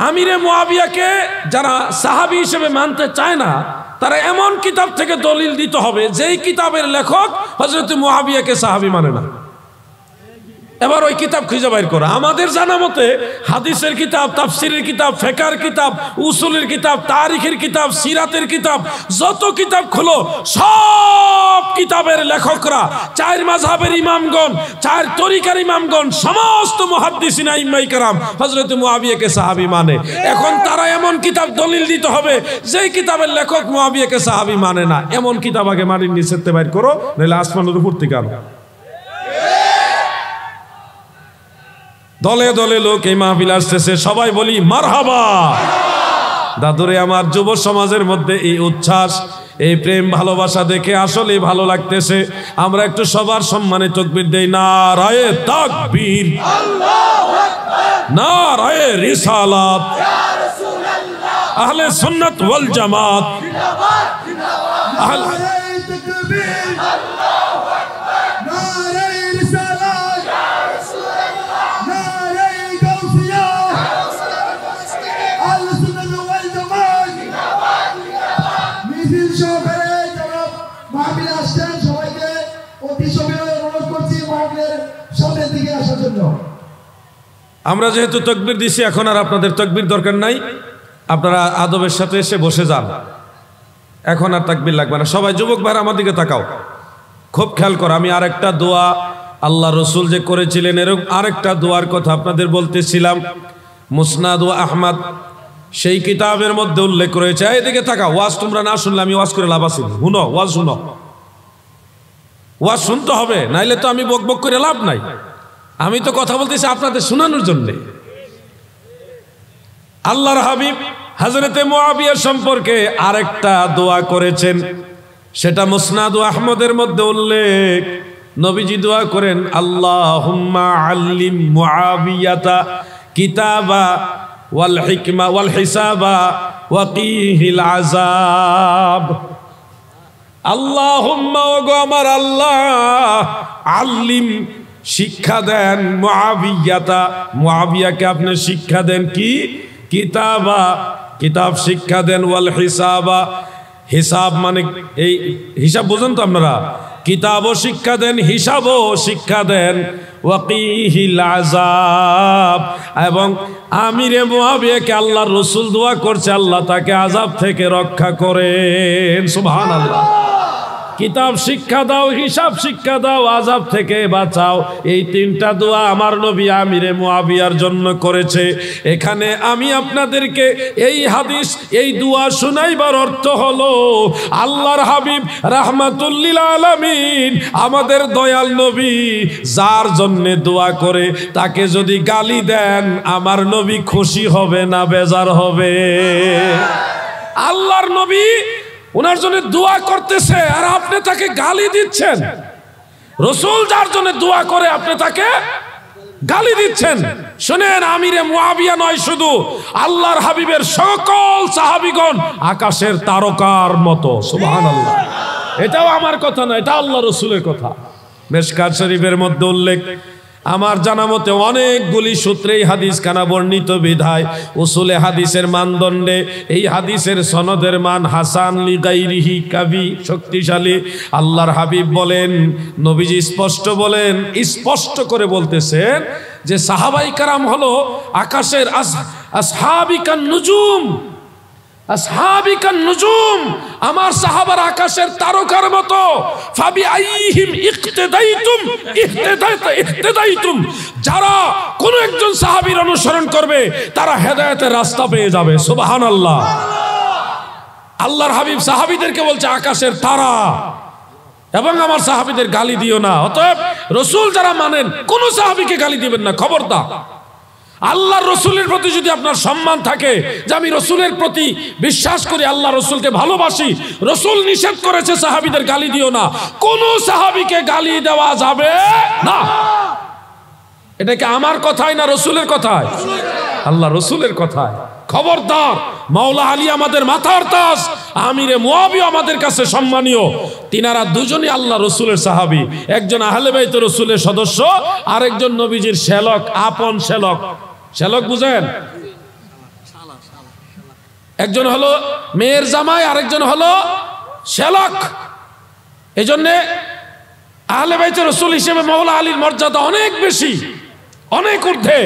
আমিরে মুআবিয়াকে যারা সাহাবী হিসেবে মানতে চায় না, তারা এমন কিতাব থেকে দলিল দিতে হবে যেই কিতাবের লেখক হযরত মুআবিয়াকে সাহাবী মানে না। এবার ওই কিতাব খুঁজে বাইর করা। আমাদের জানা মতে হাদিসের কিতাব, তাফসিরের কিতাব, ফিকহের কিতাব, উসুলের কিতাব, তারিখের কিতাব, সিরাতের কিতাব, যত কিতাব খোলো সব কিতাবের লেখকরা, চার মাযহাবের ইমামগণ, চার তরিকার ইমামগণ, সমস্ত মুহাদ্দিসিন আইম্মায়ে কেরাম হযরত মুআবিয়াকে সাহাবী মানে। এখন তারা এমন কিতাব দলিল দিতে হবে যেই কিতাবের লেখক মুআবিয়াকে সাহাবী মানে না। এমন কিতাব আগে মাটির নিচে থেকে বাইর করো, নইলে আসমানের উপর থেকে আনো। দলে দলে লোক এই মাহফিল আসতেছে, সবাই বলি মারহাবা। দাদুরে, আমার যুব সমাজের মধ্যে এই উচ্ছ্বাস, এই প্রেম ভালোবাসা দেখে আসলে ভালো লাগতেছে। আমরা একটু সবার সম্মানে তাকবীর দেই। নারায়ে তাকবীর, আল্লাহু আকবার, নারায়ে রিসালাত, ইয়া রাসূলুল্লাহ, আহলে সুন্নাত ওয়াল জামাত, জিন্দাবাদ জিন্দাবাদ, নারায়ে তাকবীর, আল্লাহু আকবার, নারায়ে রিসালাত, ইয়া রাসূলুল্লাহ, নারায়ে গাউসিয়া, ইয়া রাসূলুল্লাহ, আহলে সুন্নাত ওয়াল জামাত, জিন্দাবাদ জিন্দাবাদ। মিছিল সহকারে যারা মাহফিল আসছেন সবাইকে অতি সবিনয়ে অনুরোধ করছি মাহফিলের সামনের দিকে আসার জন্য। আমরা যেহেতু তাকবীর দিছি, এখন আর আপনাদের তাকবীর দরকার নাই, আপনারা আদবের সাথে এসে বসে যান। এখন আর তাকবীর লাগবে না। সবাই যুবক ভাইরা আমার দিকে তাকাও, খুব খেয়াল করো। আমি আরেকটা দোয়া আল্লাহ রসুল যে করেছিলেন, এরকম আরেকটা দোয়ার কথা আপনাদের বলতেছিলাম। মুসনাদ আহমদ সেই কিতাবের মধ্যে উল্লেখ রয়েছে। এদিকে তাকাও, ওয়াজ তোমরা না শুনলে আমি ওয়াজ করে লাভ আছে? শুনো, ওয়াজ শুনো, ওয়াজ শুনতে হবে, নাইলে তো আমি বক বক করে লাভ নাই। আমি তো কথা বলতেছি আপনাদের শোনানোর জন্য। আল্লাহর হাবিব হযরতে মুআবিয়া সম্পর্কে আরেকটা দোয়া করেছেন, সেটা মুসনাদ আহমদের মধ্যে উল্লেখ। নবীজি দোয়া করেন, আল্লাহুম্মা আল্লিম মুআবিয়াতা কিতাবা ওয়াল হিকমা ওয়াল হিসাবা ওয়া কিহিল আযাব। আল্লাহুম্মা, ওগো আমার আল্লাহ, আল্লিম, শিক্ষা দেন মুআবিয়াতা, মুআবিয়াকে আপনি শিক্ষা দেন কি? কিতাবা, কিতাব শিক্ষা দেন, ওয়াল হিসাবা, হিসাব মানে এই হিসাব বুঝেন তো আপনারা? কিতাবও শিক্ষা দেন, হিসাবও শিক্ষা দেন। ওয়াকিহিল আযাব, এবং আমিরে মুআবিয়াকে আল্লাহর রাসূল দোয়া করছে আল্লাহ তাকে আযাব থেকে রক্ষা করেন। সুবহানাল্লাহ। কিতাব শিক্ষা দাও, হিসাব শিক্ষা দাও, আযাব থেকে বাঁচাও, এই তিনটা দোয়া আমার নবী আমিরে মুআবিয়ার জন্য করেছে। এখানে আমি আপনাদেরকে এই হাদিস, এই দোয়া শোনাইবার অর্থ হলো আল্লাহর হাবিব রাহমাতুল লিল আলামিন আমাদের দয়াল নবী যার জন্য দোয়া করে তাকে যদি গালি দেন আমার নবী খুশি হবে না বেজার হবে? আল্লাহর নবী ওনার জন্য দোয়া করতেছে আর আপনি তাকে গালি দিচ্ছেন। রাসূল যার জন্য দোয়া করে আপনি তাকে গালি দিচ্ছেন। শুনেন, আমিরে মুআবিয়া নয় শুধু, আল্লাহর হাবিবের সকল সাহাবীগণ আকাশের তারকার মতো। সুবহানাল্লাহ। এটাও আমার কথা না, এটা আল্লাহ রাসূলের কথা। মিশকাত শরীফের মধ্যে উল্লেখ, আমার জানা মতে অনেকগুলি সূত্রে এই হাদিস খানা বর্ণিত বিধায় উসুলে হাদিসের মানদণ্ডে এই হাদিসের সনদের মান হাসান লিগাইরিহি কাবি, শক্তিশালী। আল্লাহর হাবিব বলেন, নবীজি স্পষ্ট বলেন, স্পষ্ট করে বলতেছেন যে সাহাবাই কারাম হলো আকাশের আসহাবিকান নুজুম, আসহাবিকান নুজুম, আমার সাহাবার আকাশের তারকার মতো। ফাবি আইহিম ইক্তেদাইতুম ইহতেদাইতুম, যারা কোন একজন সাহাবীর অনুসরণ করবে তারা হেদায়েতের রাস্তা পেয়ে যাবে। সুবহানাল্লাহ। আল্লাহর হাবিব সাহাবীদেরকে বলছে আকাশের তারা, এবং আমার সাহাবীদের গালি দিও না। অতএব রাসূল যারা মানেন কোন সাহাবীকে গালি দিবেন না, খবরদার। আল্লাহর রাসূলের প্রতি যদি আপনার সম্মান থাকে, যে আমি রাসূলের প্রতি বিশ্বাস করি, আল্লাহ রাসূলকে ভালোবাসি, রাসূল নিষেধ করেছে সাহাবীদের গালি দিও না, কোন সাহাবীকে গালি দেওয়া যাবে না। এটা কি আমার কথাই না রাসূলের কথাই? আল্লাহ রাসূলের কথাই। খবরদার, মাওলা আলী আমাদের মাথার তাজ, আমিরে মুআবিয়া আমাদের কাছে সম্মানীয়। তিনারা দুজনই আল্লাহ রাসূলের সাহাবী, একজন আহলে বাইত রাসূলের সদস্য, আরেকজন নবীজির শ্যালক, আপন শ্যালক। শ্যালক বুঝেন? একজন হলো মেয়ের জামাই, আরেকজন হলো শ্যালক। এজন্য আহলে বাইত রাসূল হিসেবে মাওলা আলীর মর্যাদা অনেক বেশি, অনেক ঊর্ধ্বে।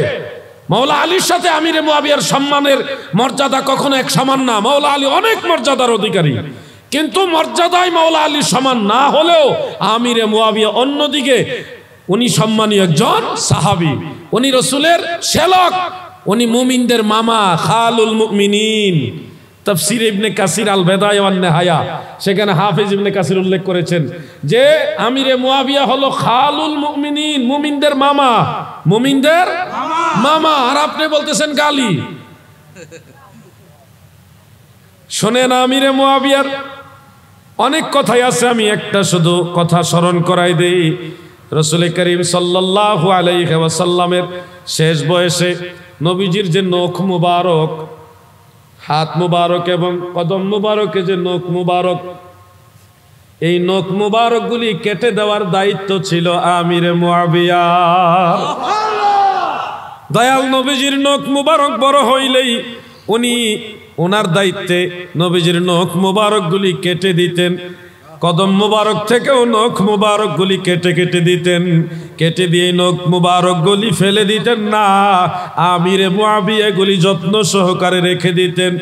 মাওলা আলীর সাথে আমিরে মুআবিয়ার সম্মানের মর্যাদা কখনো এক সমান না। মাওলা আলী অনেক মর্যাদার অধিকারী, কিন্তু মর্যাদায় মাওলা আলীর সমান না হলেও আমিরে মুআবিয়া অন্যদিকে উনি সম্মানীয় একজন সাহাবী, উনি রাসূলের শ্যালক, উনি মুমিনদের মামা, খালুল মুমিনিন। তাফসীর ইবনে কাসির আল বিদায়া ওয়ান নিহায়া, সেখানে হাফেজ ইবনে কাসির উল্লেখ করেছেন যে আমিরে মুআবিয়া হলো খালুল মুমিনিন, মুমিনদের মামা, মুমিনদের মামা। আর আপনি বলতেছেন গালি। শোনেন, আমিরে মুআবিয়ার অনেক কথাই আছে, আমি একটা শুধু কথা স্মরণ করাই দেই। রাসূল করিম সাল্লাল্লাহু আলাইহি ওয়াসাল্লামের শেষ বয়সে নবীজির যে নখ মুবারক, হাত মুবারক এবং কদম মুবারকে যে নখ মুবারক, এই নখ মুবারকগুলি কেটে দেওয়ার দায়িত্ব ছিল আমিরে মুআবিয়ার। দয়াল নবীজির নখ মুবারক বড় হইলেই উনি ওনার দায়িত্বে নবীজির নখ মুবারকগুলি কেটে দিতেন। কদম মুবারক থেকেও নখ মুবারকগুলি কেটে কেটে দিতেন, কেটে দিয়ে নখ মুবারকগুলি ফেলে দিতেন না, আমিরে মুআবিয়া এগুলি যত্ন সহকারে রেখে দিতেন।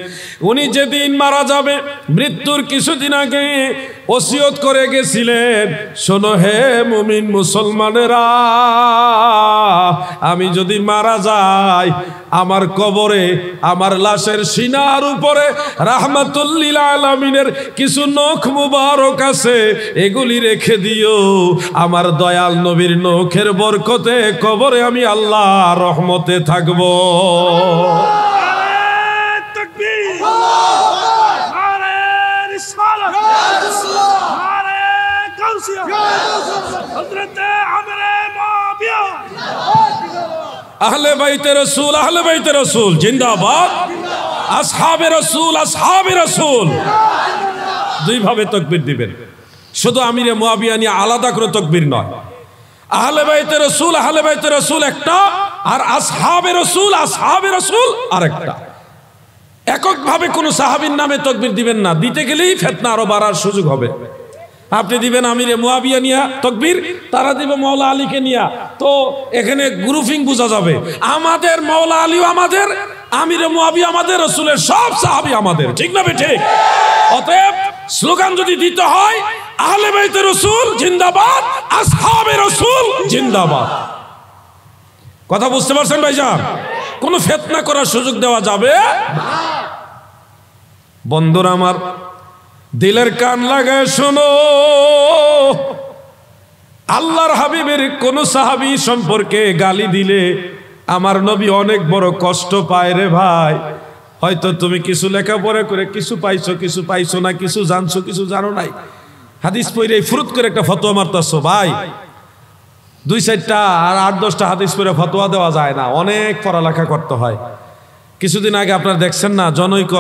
উনি যেদিন মারা যাবে, মৃত্যুর কিছুদিন আগে ওসিয়ত করে গেছিলেন, শোনো হে মুমিন মুসলমানেরা, আমি যদি মারা যাই, আমার কবরে আমার লাশের সিনার উপরে রাহমাতুল লিল আলামিনের কিছু নখ মুবারক আছে, এগুলি রেখে দিও। আমার দয়াল নবীর নখের বরকতে কবরে আমি আল্লাহ রহমতে থাকবো। আহলে বাইতে রাসূল, আহলে বাইতে রাসূল জিন্দাবাদ। আসহাবে রাসূল, আসহাবে রাসূল। দুই ভাবে তাকবীর দিবেন, শুধু আমিরে মুআবিয়া নিয়ে আলাদা করে তাকবীর নয়। আহলে বাইতে রাসূল একটা, আর আসহাবে রাসূল আরেকটা। এককভাবে কোন সাহাবীর নামে তাকবীর দিবেন না, দিতে গেলেই ফিতনা আরো বাড়ার সুযোগ হবে। আপনি দিবেন আমিরে মুয়াবিয়া নিয়া তাকবীর, তারা দিবে মাওলা আলীকে নিয়া, তো এখানে গ্রুপিং বোঝা যাবে। আমাদের মাওলা আলীও আমাদের, আমিরে মুয়াবিয়া আমাদের, রাসূলের সব সাহাবী আমাদের, ঠিক না ঠিক? অতএব স্লোগান যদি দিতে হয়, আহলে বাইতে রাসূল জিন্দাবাদ, আসহাবে রাসূল জিন্দাবাদ। কথা বুঝতে পারছেন ভাইজান? কোনো ফিতনা করার সুযোগ দেওয়া যাবে না। বন্ধুরা আমার, দিলের কান লাগায় শোনো, আল্লাহর হাবিবের কোন সাহাবী সম্পর্কে গালি দিলে আমার নবী অনেক বড় কষ্ট পায় রে ভাই। হয়তো তুমি কিছু লেখাপড়া করে কিছু পাইছো না, কিছু জানছো, কিছু জানো নাই। হাদিস পড়ে ফুরুত করে একটা ফতোয়া মারতাছো ভাই, 2-4টা আর 8-10টা হাদিস পড়ে ফতোয়া দেওয়া যায় না, অনেক পড়ালেখা করতে হয়। কিছুদিন আগে আপনারা দেখছেন না, জনৈক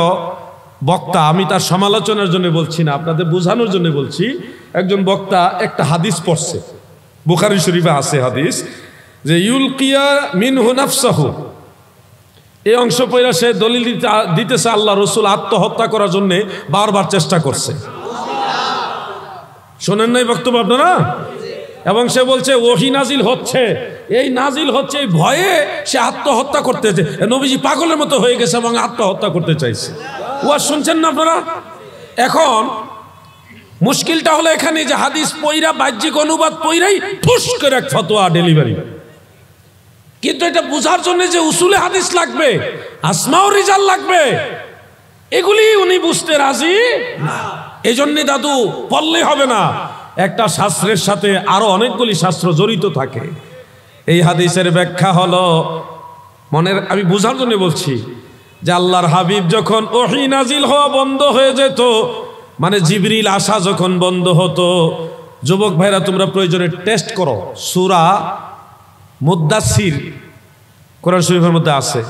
বক্তা, আমি তার সমালোচনার জন্য বলছি না, আপনাদের বোঝানোর জন্য বলছি, একজন বক্তা একটা হাদিস পড়ছে, বুখারী শরীফে আছে হাদিস, যে ইউলকিয়া মিনহু নাফসাহু, এই অংশ পড়া সে দলিল দিতেছে আল্লাহ রসুল আত্মহত্যা করার জন্য বারবার চেষ্টা করছে। শোনেন নাই বক্তব্য আপনারা? এবং সে বলছে ওহী নাজিল হচ্ছে, এই নাজিল হচ্ছে, এই ভয়ে সে আত্মহত্যা করতেছে, নবীজি পাগলের মতো হয়ে গেছে এবং আত্মহত্যা করতে চাইছে। ওয়াজ শুনছেন না আপনারা? এখন মুশকিলটা হলো এখানে যে হাদিস পয়রা বাহ্যিক অনুবাদ পয়রাই ঠুস করে এক ফতোয়া ডেলিভারি। কিন্তু এটা বোঝার জন্য যে উসুলে হাদিস লাগবে, আসমাউর রিজাল লাগবে, এগুলি উনি বুঝতে রাজি না। এই জন্য দাদু বললে হবে না, একটা শাস্ত্রের সাথে আরো অনেকগুলি শাস্ত্র জড়িত থাকে। এই হাদিসের ব্যাখ্যা হলো, মনের আমি বোঝার জন্য বলছি, যে আল্লাহর হাবিব যখন ওহী নাজিল হওয়া বন্ধ হয়ে যেত, মানে জিবরিল আসা যখন বন্ধ হতো, যুবক ভাইরা তোমরা প্রয়োজনে টেস্ট করো, সূরা মুদ্দাসির কোরআন শরীফের মধ্যে আছে।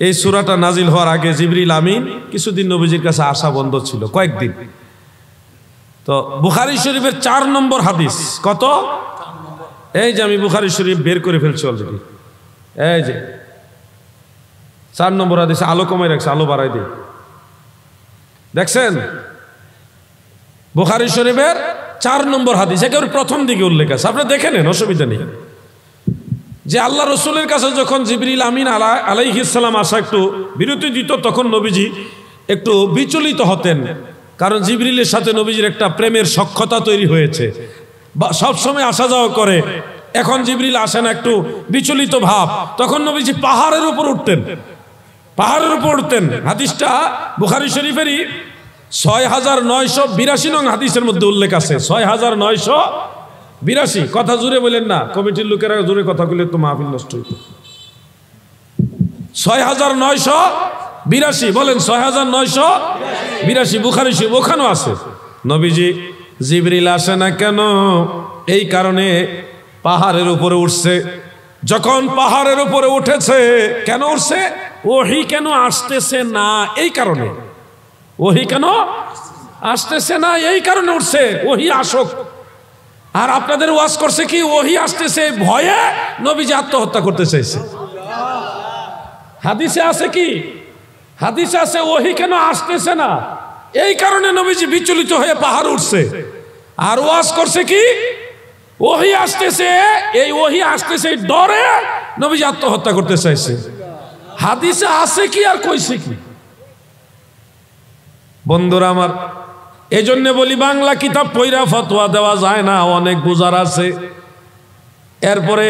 এই সূরাটা নাজিল হওয়ার আগে জিবরিল আমিন কিছুদিন নবীজির কাছে আসা বন্ধ ছিল, কয়েকদিন। তো বুখারী শরীফের 4 নম্বর হাদিস, কত? এই যে আমি বুখারী শরীফ বের করে ফেলছি অলরেডি, এই যে 4 নম্বর হাদিস, আলো কমাই রাখছে, আলো বাড়াই দিই, দেখছেন? বুখারী শরীফের 4 নম্বর হাদিস, একেবারে প্রথম দিকে উল্লেখ আছে, আপনি দেখে নেন, অসুবিধা নেই। যে আল্লাহ রসুলের কাছে যখন জিবরিল আমিন আলাইহিস সালাম আসা একটু বিরতি দিত, তখন নবীজি একটু বিচলিত হতেন, কারণ জিবরিলের সাথে নবীজির একটা প্রেমের সখ্যতা তৈরি হয়েছে, সবসময় আসা যাওয়া করে। এখন জিবরিল আসে না, একটু বিচলিত ভাব, তখন নবীজি পাহাড়ের উপর উঠতেন, হাদিসটা বুখারী শরীফেরই 6982 নং হাদিসের মধ্যে উল্লেখ আছে, 6982। কথা জুড়ে বলেন না, কমিটির লোকেরা জুড়ে কথা বলে তো মাহফিল নষ্ট হইত। 6982 বলেন, 6982 বুখারী শরীফ, ওখানেও আছে। নবীজি জিবরিল আসে না কেন? এই কারণে পাহাড়ের উপরে উঠছে। যখন পাহাড়ের উপরে উঠেছে, কেন উঠছে? ওহী কেন আসতেছে না, এই কারণে। ওহী কেন আসতেছে না, এই কারণে উঠছে, ওহী আসুক। আর আপনাদের ওয়াজ করছে কি, ওহী আসতেছে ভয়ে নবীজি আত্মহত্যা করতে চাইছে। হাদিসে আছে কি? হাদিসে আছে ওহী কেন আসতেছে না, এই কারণে নবীজি বিচলিত হয়ে পাহাড় উঠছে। আর ওয়াজ করছে কি, ওহী আসতেছে, এই ওহী আসতেছে ডরে নবীজি আত্মহত্যা করতে চাইছে। হাদিসে আছে কি আর কইছে কি? বন্ধুরা আমার, এজন্য বলি বাংলা কিতাব পয়রা ফতোয়া দেওয়া যায় না, অনেক বুঝার আছে। এরপরে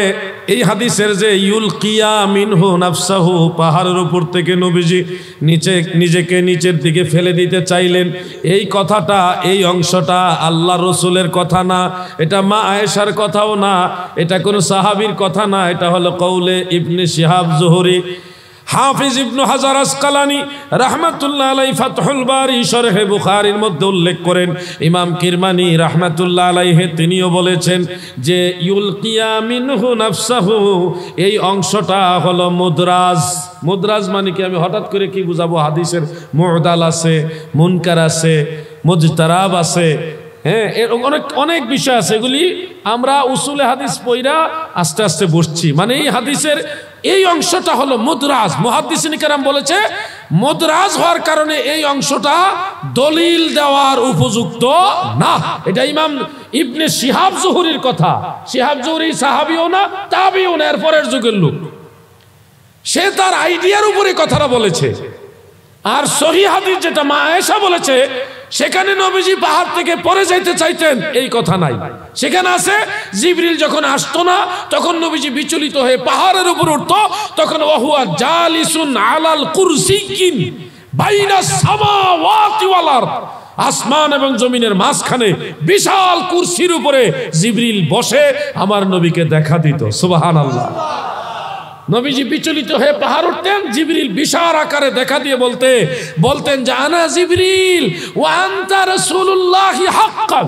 এই হাদিসের যে ইউলকিয়া মিনহু নাফসাহু, পাহাড়ের উপর থেকে নবীজি নিজেকে নিচের দিকে ফেলে দিতে চাইলেন, এই কথাটা, এই অংশটা আল্লাহ রসুলের কথা না, এটা মা আয়েশার কথাও না, এটা কোনো সাহাবীর কথা না, এটা হলো কৌলে ইবনে শিহাব জুহরি। হাফিজ ইবনে হাজার আসকালানি রাহমাতুল্লাহ আলাইহি ফাতহুল বারি শরহে বুখারীর মধ্যে উল্লেখ করেন, ইমাম কিরমানি রাহমাতুল্লাহ আলাইহি তিনিও বলেছেন যে ইউলকিয়া মিনহু নাফসাহু, এই অংশটা হলো মুদরাজ। মুদরাজ মানে কি, আমি হঠাৎ করে কি বুঝাবো? হাদিসের মুদাল আছে, মুনকার আছে, মুজতারাব আছে, হ্যাঁ, এর অনেক অনেক বিষয় আছে, এগুলি আমরা উসুলে হাদিস পড়া আস্তে আস্তে বসছি। মানে এই হাদিসের এই অংশটা হলো মুদরাজ। মুহাদ্দিসিন কেরাম বলেছে মুদরাজ হওয়ার কারণে এই অংশটা দলিল দেওয়ার উপযুক্ত না। এটা ইমাম ইবনে শিহাব জুহরির কথা। শিহাব জুহরি সাহাবীও না, তাবিও না, এর পরের যুগের লোক। সে তার আইডিয়ার উপরে কথাটা বলেছে। আর সহিহ হাদিস যেটা মা আয়েশা বলেছে, সেখানে নবীজি পাহাড় থেকে পড়ে যাইতে চাইতেন, এই কথা নাই। সেখানে আছে জিবরিল যখন আসতো না তখন নবীজি বিচলিত হয়ে পাহাড়ের উপর উঠতো, তখন ওয়াহুয়া জালিসুন আলাল কুরসিয়িন বাইনাস সামাওয়াতি ওয়াল আরদ, আসমান এবং জমিনের মাঝখানে বিশাল কুরসির উপরে জিবরিল বসে আমার নবীকে দেখা দিত। সুবহানাল্লাহ। নবীজি বিচলিত হয়ে পাহাড় উঠতেন, জিবরিল বিশাল আকারে দেখা দিয়ে বলতেন যে আনা জিবরিল ওয়া আনতা রাসূলুল্লাহি হাক্কান।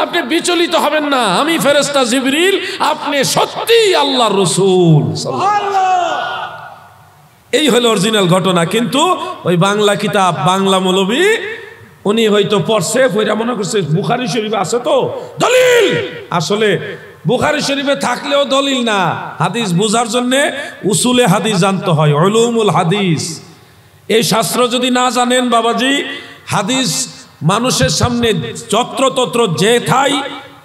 আপনি বিচলিত হবেন না, আমি ফেরেশতা জিবরিল, আপনি সত্যিই আল্লাহর রাসূল। এই হলো অরিজিনাল ঘটনা। কিন্তু ওই বাংলা কিতাব, বাংলা মৌলবী উনি হয়তো পড়ছে, পড়া মনে করছে বুখারী শরীফে আছে তো দলিল। আসলে বুখারী শরীফে থাকলেও দলিল না। হাদিস বোঝার জন্য উসুলে হাদিস জানতে হয়, উলুমুল হাদিস। এই শাস্ত্র যদি না জানেন বাবাজি, হাদিস মানুষের সামনে যত্রতত্র যেথাই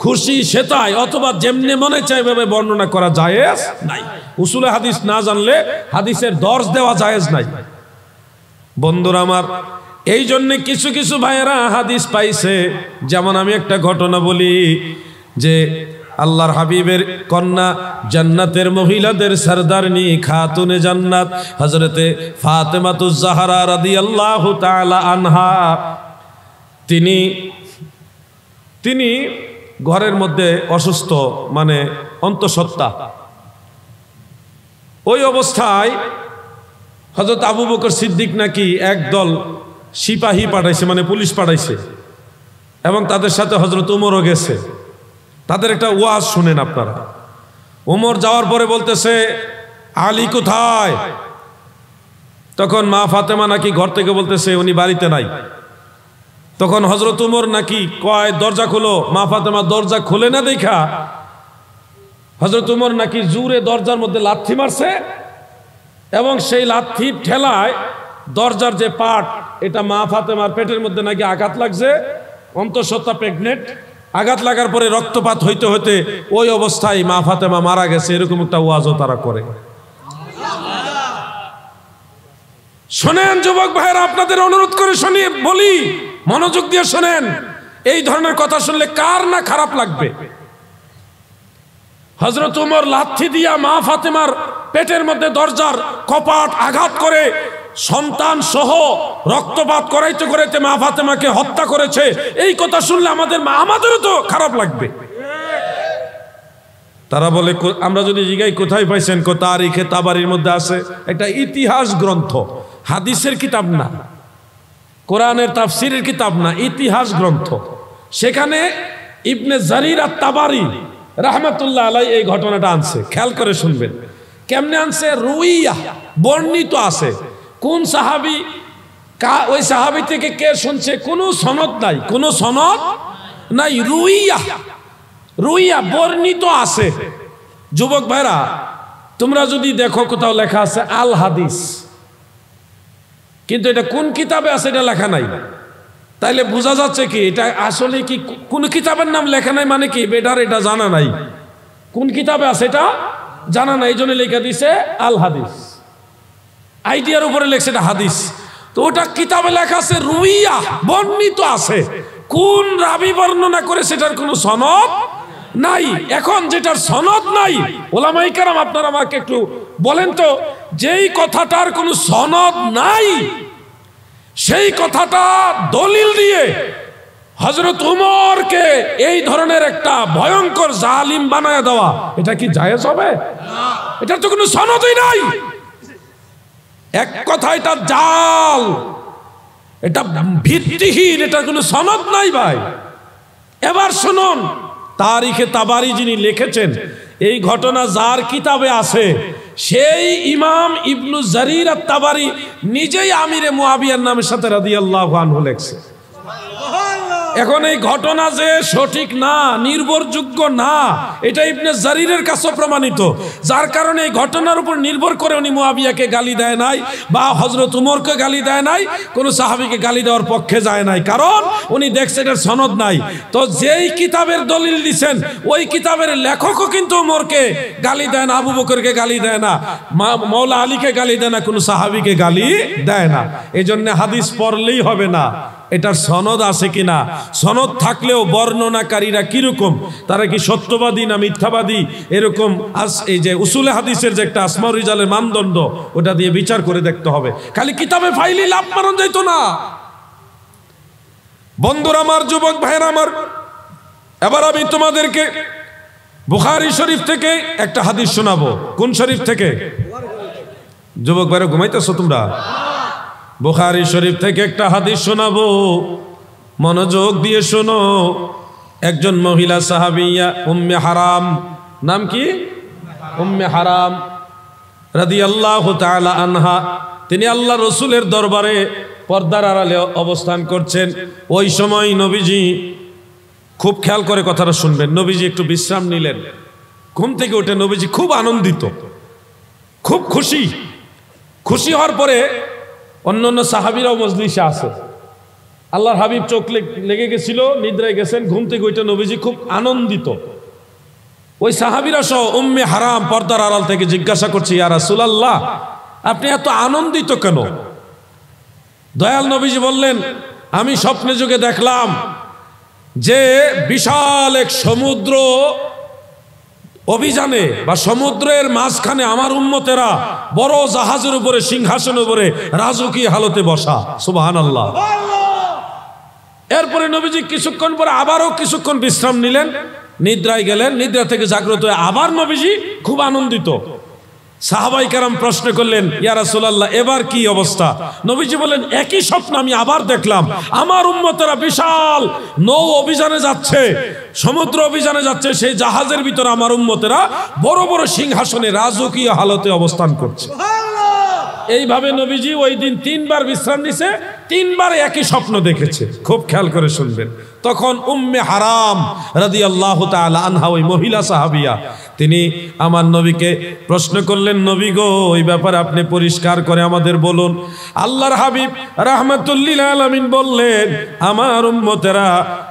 খুশি সেটাই অথবা যেমনি মনে চায় ভাবে বর্ণনা করা জায়েজ নাই। উসুলে হাদিস না জানলে হাদিসের দর্শ দেওয়া জায়েজ নাই। বন্ধুরা আমার, এই জন্য কিছু কিছু ভাইয়েরা হাদিস পাইছে। যেমন আমি একটা ঘটনা বলি, যে আল্লাহর হাবিবের কন্যা, জান্নাতের মহিলাদের সরদারনি খাতুনে জান্নাত হযরতে ফাতেমাতুজ জাহরা রাদিয়াল্লাহু তাআলা আনহা, তিনি ঘরের মধ্যে অসুস্থ, মানে অন্তঃসত্ত্বা। ওই অবস্থায় হযরত আবু বকর সিদ্দিক নাকি একদল সিপাহী পাঠাইছে, মানে পুলিশ পাঠাইছে, এবং তাদের সাথে হযরত উমরও গেছে। তাদের একটা ওয়াজ শুনেন আপনারা। উমর যাওয়ার পরে বলতেছে, আলী কোথায়? তখন মা ফাতেমা নাকি ঘর থেকে বলতেছে উনি বাড়িতে নাই। তখন হযরত উমর নাকি কয় দরজা খোলো। মা ফাতেমা দরজা খুলে না দেখা হযরত উমর নাকি জোরে দরজার মধ্যে লাথি মারছে, এবং সেই লাথির ঠেলায় দরজার যে পাট, এটা মা ফাতেমার পেটের মধ্যে নাকি আঘাত লাগছে, অন্তঃসত্ত্বা প্রেগনেন্ট। আঘাত লাগার পরে রক্তপাত হইতে হইতে ওই অবস্থায় মা ফাতেমা মারা গেছে। এরকম একটা ওয়াজও তারা করে। শোনেন যুবক ভাইয়েরা, আপনাদের অনুরোধ করে শুনি, বলি মনোযোগ দিয়ে শোনেন। এই ধরনের কথা শুনলে কার না খারাপ লাগবে। হযরত উমর লাথি দিয়া মা ফাতেমার পেটের মধ্যে দরজার কপাট আঘাত করে সন্তান সহ রক্তপাত করাইতে করাইতে মা ফাতেমাকে হত্যা করেছে। এই কথা শুনলে আমাদেরও তো খারাপ লাগবে। তারা বলে, আমরা যদি জিজ্ঞাসা কোথায় পাইছেন, তারিখে তাবারির মধ্যে আছে। একটা ইতিহাস গ্রন্থ, হাদিসের কিতাব না, কোরআনের তাফসিরের কিতাব না, ইতিহাস গ্রন্থ। সেখানে ইবনে জারির আত-তাবারি রাহমাতুল্লাহ আলাইহি এই ঘটনাটা আনছে। খেয়াল করে শুনবেন কেমনে আনছে। রুইয়া বর্ণিত আছে। কোন সাহাবী, ওই সাহাবী থেকে কে শুনছে, কোনো সনদ নাই, কোনো সনদ নাই। রুইয়া বর্ণিত আছে। যুবক ভাইরা, তোমরা যদি দেখো কোথাও লেখা আছে আল হাদিস, কিন্তু এটা কোন কিতাবে আছে এটা লেখা নাই। তাইলে বোঝা যাচ্ছে কি এটা আসলে কি কোন কিতাবের নাম লেখা নাই, মানে কি বেটার এটা জানা নাই কোন কিতাবে আছে, এটা জানা নাই। এই জন্য লেখা দিছে আল হাদিস, আইডিয়ার উপরে লেখছে এটা হাদিস। তো ওটা কিতাবে লেখা আছে রুইয়া, বর্ণিত আছে। কোন রাবি বর্ণনা করে সেটার কোনো সনদ নাই। এখন যেটার সনদ নাই, ওলামায়ে কেরাম আপনারা আমাকে একটু বলেন তো, যেই কথাটার কোনো সনদ নাই সেই কথাটা দলিল দিয়ে হযরত উমরকে এই ধরনের একটা ভয়ঙ্কর জালিম বানায় দেওয়া, এটা কি জায়েজ হবে? এটার তো কোনো সনদই নাই। এক কথা এটা জাল, এটা ভিত্তিহীন, এটার কোনো সনদ নাই ভাই। এবার শুনুন, তারিখে তাবারি যিনি লিখেছেন, এই ঘটনা যার কিতাবে আছে সেই ইমাম ইবনু জারির আত-তাবারি নিজেই আমিরে মুআবিয়ার নামের সাথে রাদিয়াল্লাহু আনহু লেখছে। এখন এই ঘটনা যে সঠিক না, নির্ভরযোগ্য না, এটা ইবনে জারিরের কাছে প্রমাণিত। যার কারণে এই ঘটনার উপর নির্ভর করে উনি মুয়াবিয়াকে গালি দেয় নাই বা হযরত উমরকে গালি দেয় নাই, কোন সাহাবীকে গালি দেওয়ার পক্ষে যায় নাই, কারণ উনি দেখছে এটার সনদ নাই। তো যেই কিতাবের দলিল দিচ্ছেন ওই কিতাবের লেখকও কিন্তু উমরকে গালি দেয় না, আবু বকরকে গালি দেয় না, মৌলা আলীকে গালি দেয় না, কোন সাহাবীকে গালি দেয় না। এই জন্য হাদিস পড়লেই হবে না, এটার সনদ আছে কিনা, সনদ থাকলেও বর্ণনাকারীরা কিরকম, তারা কি সত্যবাদী না মিথ্যাবাদী, এরকম এই যে উসুলে হাদিসের যে একটা আসমাউর রিজালের মানদণ্ড, ওটা দিয়ে বিচার করে দেখতে হবে। খালি কিতাবে ফাইলি লাভ মারণ যাইত না। বন্ধুরা আমার, যুবক ভাইরা আমার, এবার আমি তোমাদেরকে বুখারী শরীফ থেকে একটা হাদিস শোনাবো। কোন শরীফ থেকে? যুবক ভাইরা ঘুমাইতেছো তোমরা? বুখারী শরীফ থেকে একটা হাদিস শোনাবো, মনোযোগ দিয়ে শোনো। একজন মহিলা সাহাবিয়া উম্মে হারাম, নাম কি? উম্মে হারাম রাদিয়াল্লাহু তাআলা আনহা, তিনি আল্লাহ রসুলের দরবারে পর্দার আড়ালে অবস্থান করছেন। ওই সময় নবীজি, খুব খেয়াল করে কথাটা শুনবেন, নবীজি একটু বিশ্রাম নিলেন। ঘুম থেকে উঠে নবীজি খুব আনন্দিত, খুব খুশি। খুশি হওয়ার পরে অন্যান্য সাহাবীরাও মজলিসে আছে। আল্লাহর হাবিব চোখ লেগে গেছিল, নিদ্রায় গেছেন। ঘুম থেকে উঠে নবীজি খুব আনন্দিত। ওই সাহাবীরা সহ উম্মে হারাম পর্দার আড়াল থেকে জিজ্ঞাসা করছে, ইয়া রাসূলুল্লাহ, আপনি এত আনন্দিত কেন? দয়াল নবীজি বললেন, আমি স্বপ্নে যুগে দেখলাম যে বিশাল এক সমুদ্র অভিযানে বা সমুদ্রের মাঝখানে আমার উম্মতেরা বড় জাহাজের উপরে, সিংহাসনের উপরে রাজকীয় হালতে বসা। সুবহানাল্লাহ। এরপরে নবীজি কিছুক্ষণ পরে আবারও কিছুক্ষণ বিশ্রাম নিলেন, নিদ্রায় গেলেন। নিদ্রা থেকে জাগ্রত হয়ে আবার নবীজি খুব আনন্দিত। সাহাবাই কেরাম প্রশ্ন করলেন, ইয়া রাসূলুল্লাহ, এবার কি অবস্থা? নবীজি বলেন, একই স্বপ্ন আমি আবার দেখলাম। আমার উম্মতেরা বিশাল নৌ অভিযানে যাচ্ছে, সমুদ্র অভিযানে যাচ্ছে, সেই জাহাজের ভিতরে আমার উম্মতেরা বড় বড় সিংহাসনে রাজকীয় হালতে অবস্থান করছে। এইভাবে নবীজি ওই দিন 3 বার বিশ্রাম নিছে, 3 বার একই স্বপ্ন দেখেছে। খুব খেয়াল করে শুনবেন। তখন উম্মে হারাম রাদিয়াল্লাহু তাআলা আনহা, ওই মহিলা সাহাবিয়া, তিনি আমার নবীকে প্রশ্ন করলেন, নবী গো, ওই ব্যাপারে আপনি পরিষ্কার করে আমাদের বলুন। আল্লাহর হাবিব রাহমাতুল্লিল আলামিন বললেন,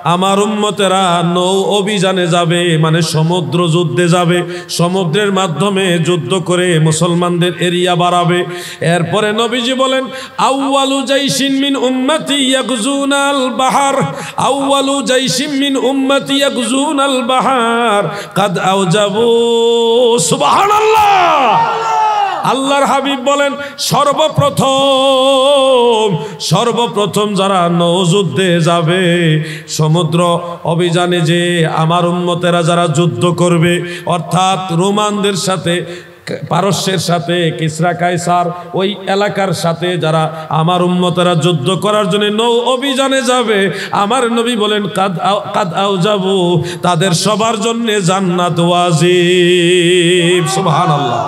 আমার উম্মতেরা নৌ অভিযানে যাবে, মানে সমুদ্র যুদ্ধে যাবে, সমুদ্রের মাধ্যমে যুদ্ধ করে মুসলমানদের এরিয়া বাড়াবে। এরপরে নবীজি বলেন, আউয়ালু জাইশিন মিন উম্মতি ইয়াগজুনাল বাহার, আউয়ালু জাইশিন মিন উম্মতি ইয়াগজুনাল বাহার কাদ আওজাবু। সুবহানাল্লাহ। আল্লাহর হাবিব বলেন, সর্বপ্রথম যারা নৌযুদ্ধে যাবে, সমুদ্র অভিযানে যে আমার উম্মতেরা যারা যুদ্ধ করবে, অর্থাৎ রোমানদের সাথে, পারস্যের সাথে, কিসরা কায়সার ওই এলাকার সাথে যারা আমার উম্মতেরা যুদ্ধ করার জন্য নৌ অভিযানে যাবে, আমার নবী বলেন, কাদ আওজাবু, তাদের সবার জন্য জান্নাত ওয়াজিব। সুবহানাল্লাহ।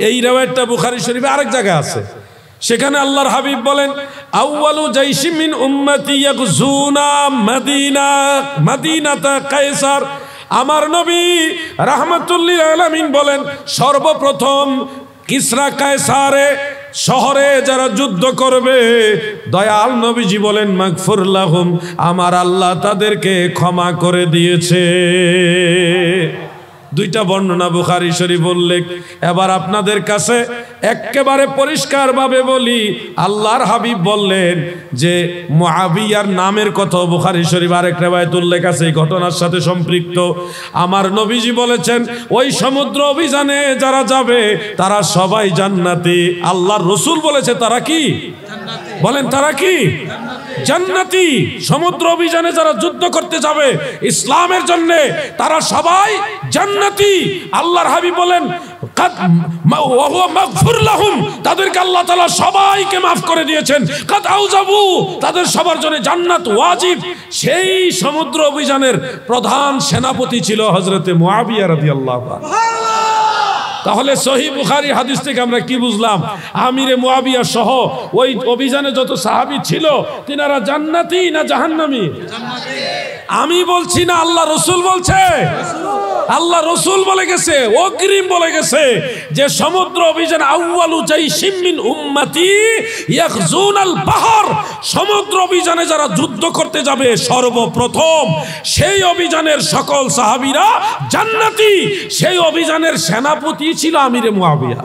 এই riwayatটা বুখারী শরীফে আরেক জায়গায় আছে। সেখানে আল্লাহর হাবিব বলেন, আউয়ালু জাইশিন মিন উম্মতি ইয়াগজুনা মাদিনাতা কায়সার। আমার নবী রাহমাতুল্লিল আলামিন বলেন, সর্বপ্রথম কিসরা কায়সারে শহরে যারা যুদ্ধ করবে, দয়াল নবীজি বলেন, মাগফুর লাহুম, আমার আল্লাহ তাদেরকে ক্ষমা করে দিয়েছে। দুইটা বর্ণনা বুখারী শরীফ উল্লেখ। এবার আপনাদের কাছে একেবারে পরিষ্কারভাবে বলি, আল্লাহর হাবিব বললেন যে মুআবিয়ার নামের কথা বুখারী শরীফ আরেক riwayat উল্লেখ আছে, এই ঘটনার সাথে সম্পৃক্ত। আমার নবীজি বলেছেন, ওই সমুদ্র অভিযানে যারা যাবে তারা সবাই জান্নাতি। আল্লাহর রাসূল বলেছে তারা কি জান্নাতি। বলেন তারা কি জান্নাতি। সমুদ্র অভিযানে যারা যুদ্ধ করতে যাবে ইসলামের জন্য, তারা সবাই জান্নাতি। আল্লাহর হাবিব বলেন, তাদেরকে আল্লাহ তাআলা সবাইকে মাফ করে দিয়েছেন। কাদ আওজাবু, তাদের সবার জন্য জান্নাত ওয়াজিব। সেই সমুদ্র অভিযানের প্রধান সেনাপতি ছিল হযরতে মুআবিয়া রাদিয়াল্লাহু আনহু। তাহলে সহিহ বুখারী হাদিস থেকে আমরা কি বুঝলাম? আমিরে মুআবিয়া সহ ওই অভিযানে যত সাহাবী ছিল তিনারা জান্নাতি না জাহান্নামী? জান্নাতি। আমি বলছি না, আল্লাহ রাসূল বলছে। আল্লাহ রাসূল বলে গেছে, অগ্রিম বলে গেছে যে সমুদ্র অভিযান আউয়ালু জাইশিম মিন উম্মতি ইয়াখজুনাল বাহর, সমুদ্র অভিযানে যারা যুদ্ধ করতে যাবে সর্বপ্রথম সেই অভিযানের সকল সাহাবীরা জান্নাতি। সেই অভিযানের সেনাপতি ছিল আমিরে মুআবিয়া।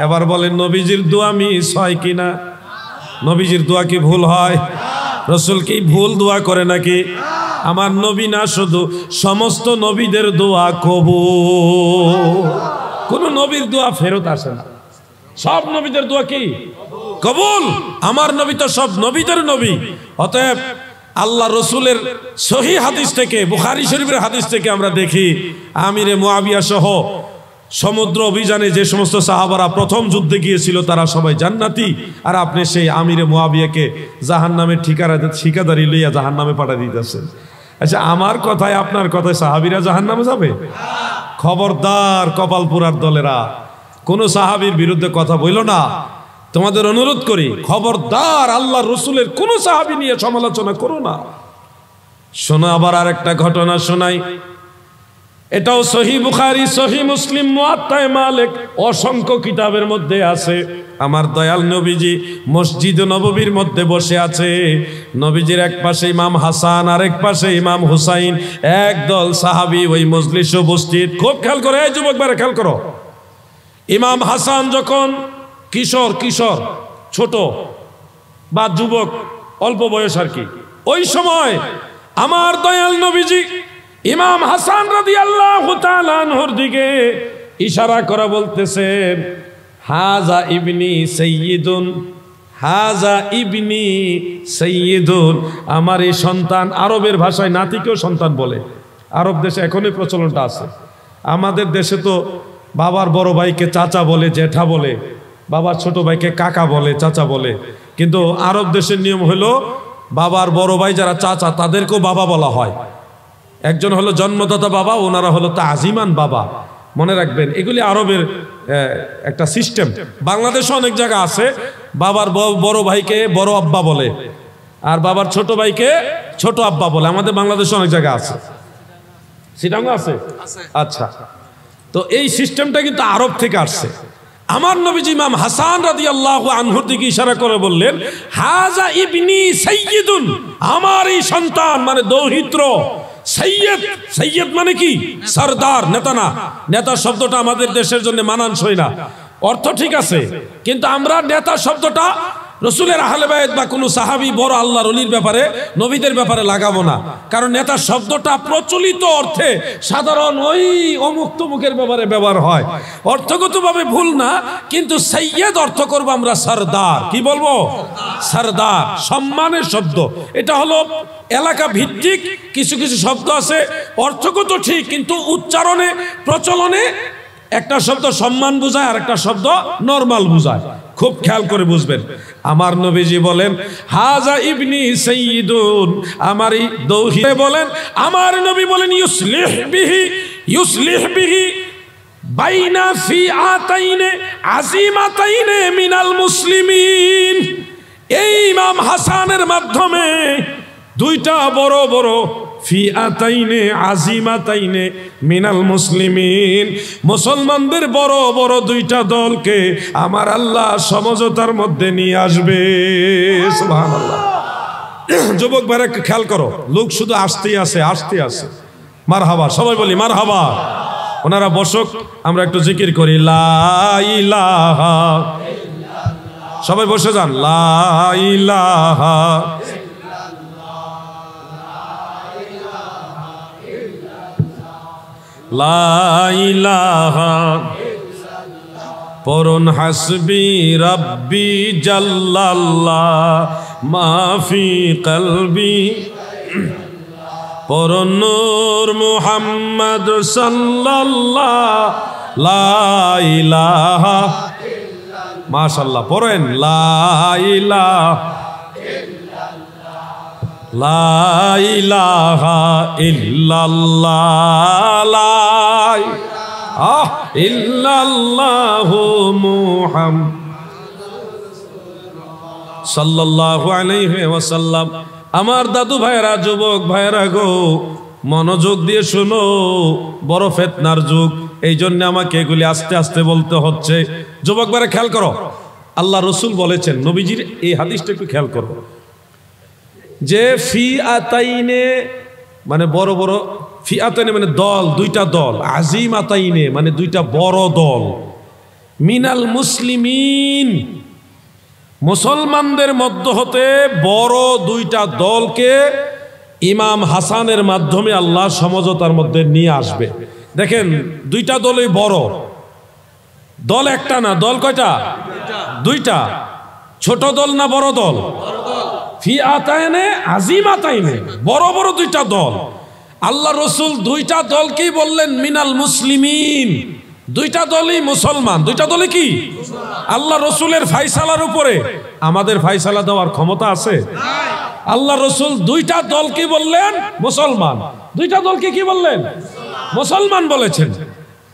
এবার বলেন নবীজির দোয়া মিস হয় কিনা? নবীজির দোয়া কি ভুল হয়? রাসূল কি ভুল দোয়া করে নাকি? আমার নবী না, শুধু সমস্ত নবীদের দোয়া কবুল। কোন নবীর দোয়া ফেরত আসে না, সব নবীদের দোয়া কি কবুল। আমার নবী তো সব নবীদের নবী। অতএব আল্লাহ রসুলের সহিহ হাদিস থেকে, বুখারী শরীফের হাদিস থেকে আমরা দেখি আমিরে মুআবিয়া সহ সমুদ্র অভিযানে যে সমস্ত সাহাবারা প্রথম যুদ্ধে গিয়েছিল তারা সবাই জান্নাতি। আর আপনি সেই আমিরে মুআবিয়াকে জাহান্নামের ঠিকাদারি লইয়া জাহান্নামে পাঠিয়ে দিতেছেন। আচ্ছা, আমার কথায় আপনার কথায় সাহাবীরা জাহান্নামে যাবে? খবরদার কপালপুরার দলেরা, কোন সাহাবীর বিরুদ্ধে কথা বইল না। তোমাদের অনুরোধ করি, খবরদার আল্লাহ রসুলের কোন সাহাবী নিয়ে সমালোচনা করো না। শোনো, আবার আর একটা ঘটনা শোনাই। এটাও সহিহ বুখারী, সহিহ মুসলিম, মুয়াত্তা মালিক, অসংখ্য কিতাবের মধ্যে আছে। আমার দয়াল নবীজি মসজিদ নববীর মধ্যে বসে আছে। নবীজির এক পাশে ইমাম হাসান আর এক পাশে ইমাম হুসাইন, একদল সাহাবী ওই মজলিসে উপস্থিত। খুব খেয়াল করে, এই যুবক ভাইরা খেয়াল করো। ইমাম হাসান যখন কিশোর ছোট বা যুবক, অল্প বয়স আর কি, ওই সময় আমার দয়াল নবীজি ইমাম হাসান রাদিয়াল্লাহু তাআলা আনহুর দিকে ইশারা করে বলতেছেন, হাজা ইবনি সাইয়্যিদুন, হাজা ইবনি সাইয়্যিদুন, আমার এই সন্তান। আরবের ভাষায় নাতিকেও সন্তান বলে, আরব দেশে এখনই প্রচলনটা আছে। আমাদের দেশে তো বাবার বড় ভাইকে চাচা বলে, জেঠা বলে, বাবার ছোট ভাইকে কাকা বলে, চাচা বলে। কিন্তু আরব দেশের নিয়ম হলো বাবার বড় ভাই যারা চাচা তাদেরকেও বাবা বলা হয়। একজন হলো জন্মদাতা বাবা, ওনারা হলো তাজিমান বাবা। মনে রাখবেন, এগুলি আরবের একটা সিস্টেম। বাংলাদেশে অনেক জায়গা আছে বাবার বড় ভাইকে বড় আব্বা বলে, আর বাবার ছোট ভাইকে ছোট আব্বা বলে। আমাদের বাংলাদেশে অনেক জায়গা আছে, সিটাঙ্গ আছে। আচ্ছা, তো এই সিস্টেমটা কিন্তু আরব থেকে আসছে। আমার নবীজি ইমাম হাসান রাদিয়াল্লাহু আনহুর দিকে ইশারা করে বললেন, হাজা ইবনি সাইয়্যিদুন, আমার এই সন্তান, মানে দৌহিত্র। সৈয়দ, সৈয়দ মানে কি? সরদার, নেতা না। নেতা শব্দটা আমাদের দেশের জন্য মানানসই না। অর্থ ঠিক আছে, কিন্তু আমরা নেতা শব্দটা রসুলের আহলে বায়ত বা কোনো সাহাবী, বড় আল্লাহর ওলির ব্যাপারে, নবীদের ব্যাপারে লাগাবো না। কারণ নেতা শব্দটা প্রচলিত অর্থে সাধারণ ওই অমুক তমুকের ব্যাপারে ব্যবহার হয়, অর্থগতভাবে ভুল না। কিন্তু সৈয়দ অর্থ করবো আমরা সরদার। কি বলবো? সরদার, সম্মানের শব্দ। এটা হলো এলাকা ভিত্তিক কিছু কিছু শব্দ আছে, অর্থগত ঠিক, কিন্তু উচ্চারণে, প্রচলনে একটা শব্দ সম্মান বোঝায় আর একটা শব্দ নরমাল বোঝায়। খুব খেয়াল করে বুঝবেন। আমার নবীজি বলেন, হাজা ইবনি সাইয়্যিদুন, আমারই দৌহিত্র। বলেন আমার নবী বলেন, ইউসলিহ বিহি বাইনা ফিআতাইনে আযীমাতাইনে মিনাল মুসলিমিন। এই ইমাম হাসানের মাধ্যমে দুইটা বড় বড় ফিআতাইনে আযীমাতাইনে মিনাল মুসলিমিন, মুসলমানদের বড় বড় দুইটা দলকে আমার আল্লাহ সমঝোতার মধ্যে নিয়ে আসবে। সুবহানাল্লাহ। যুবক ভাইরা খেয়াল করো, লোক শুধু আসতেই আছে, আসতেই আছে। মারহাবা, সবাই বলি মারহাবা। ওনারা বসক, আমরা একটু জিকির করি, লা ইলাহা ইল্লাল্লাহ। সবাই বসে যান, লা ইলাহা লা ইলাহা পরন হাসবি রাব্বি জাল্লাল্লাহ মাফি কলবি, পরন নূর মুহাম্মদ সাল্লাল্লাহ, লা ইলাহা মাশাআল্লাহ। পড়েন লা ইলাহা লা ইলাহা ইল্লাল্লাহ। ইল্লাল্লাহু মুহাম্মাদ সাল্লাল্লাহু আলাইহি ওয়াসাল্লাম। আমার দাদু ভাইরা, যুবক ভাইরা গো, মনোযোগ দিয়ে শুনো, বড় ফিতনার যুগ, এই জন্য আমাকে এগুলি আস্তে আস্তে বলতে হচ্ছে। যুবক ভাইরা খেয়াল করো, আল্লাহ রসুল বলেছেন, নবীজির এই হাদিসটা একটু খেয়াল করো, যে ফিআতাইনে মানে বড় বড়, ফিআতাইনে মানে দল, দুইটা দল, আজিমাতাইনে মানে দুইটা বড় দল, মিনাল মুসলিমিন মুসলমানদের মধ্য হতে বড় দুইটা দলকে ইমাম হাসানের মাধ্যমে আল্লাহ সমঝোতার মধ্যে নিয়ে আসবে। দেখেন দুইটা দলই বড়, দল একটা না, দল কয়টা? দুইটা। ছোট দল না বড় দল? ফিআতাইনে আজিমাতাইনে, বড় বড় দুইটা দল। আল্লাহ রসুল দুইটা দলকেই বললেন মিনাল মুসলিমিন, দুইটা দলই মুসলমান। দুইটা দলে কি? আল্লাহ রসুলের ফাইসালার উপরে আমাদের ফাইসালা দেওয়ার ক্ষমতা আছে? আল্লাহ রসুল দুইটা দলকে বললেন মুসলমান, দুইটা দলকে কি বললেন? মুসলমান বলেছেন।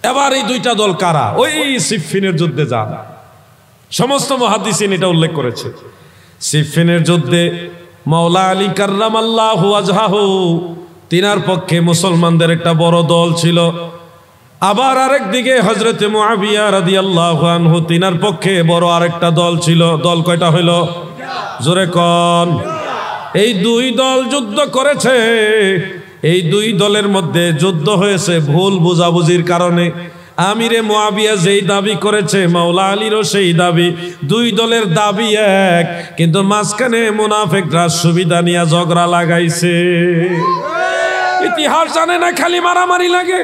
এবার এই দুইটা দল কারা? ওই সিফফিনের যুদ্ধে যান, সমস্ত মুহাদ্দিসিন এটা উল্লেখ করেছে। সিফফিনের যুদ্ধে মাওলা আলী কাররামাল্লাহু ওয়াজহাহু, তিনার পক্ষে মুসলমানদের একটা বড় দল ছিল। আবার আরেক দিকে হযরতে মুআবিয়া রাদিয়াল্লাহু আনহু, তিনার পক্ষে বড় আরেকটা দল ছিল। দল কয়টা হইল? জোরে কোন। এই দুই দল যুদ্ধ করেছে। এই দুই দলের মধ্যে যুদ্ধ হয়েছে ভুল বুঝাবুঝির কারণে। আমিরে মুআবিয়া যেই দাবি করেছে, মাওলা আলীরও সেই দাবি, দুই দলের দাবি এক, কিন্তু মাঝখানে মুনাফিকরা সুবিধা নিয়ে ঝগড়া লাগাইছে। ইতিহাস জানে না, খালি মারামারি লাগে।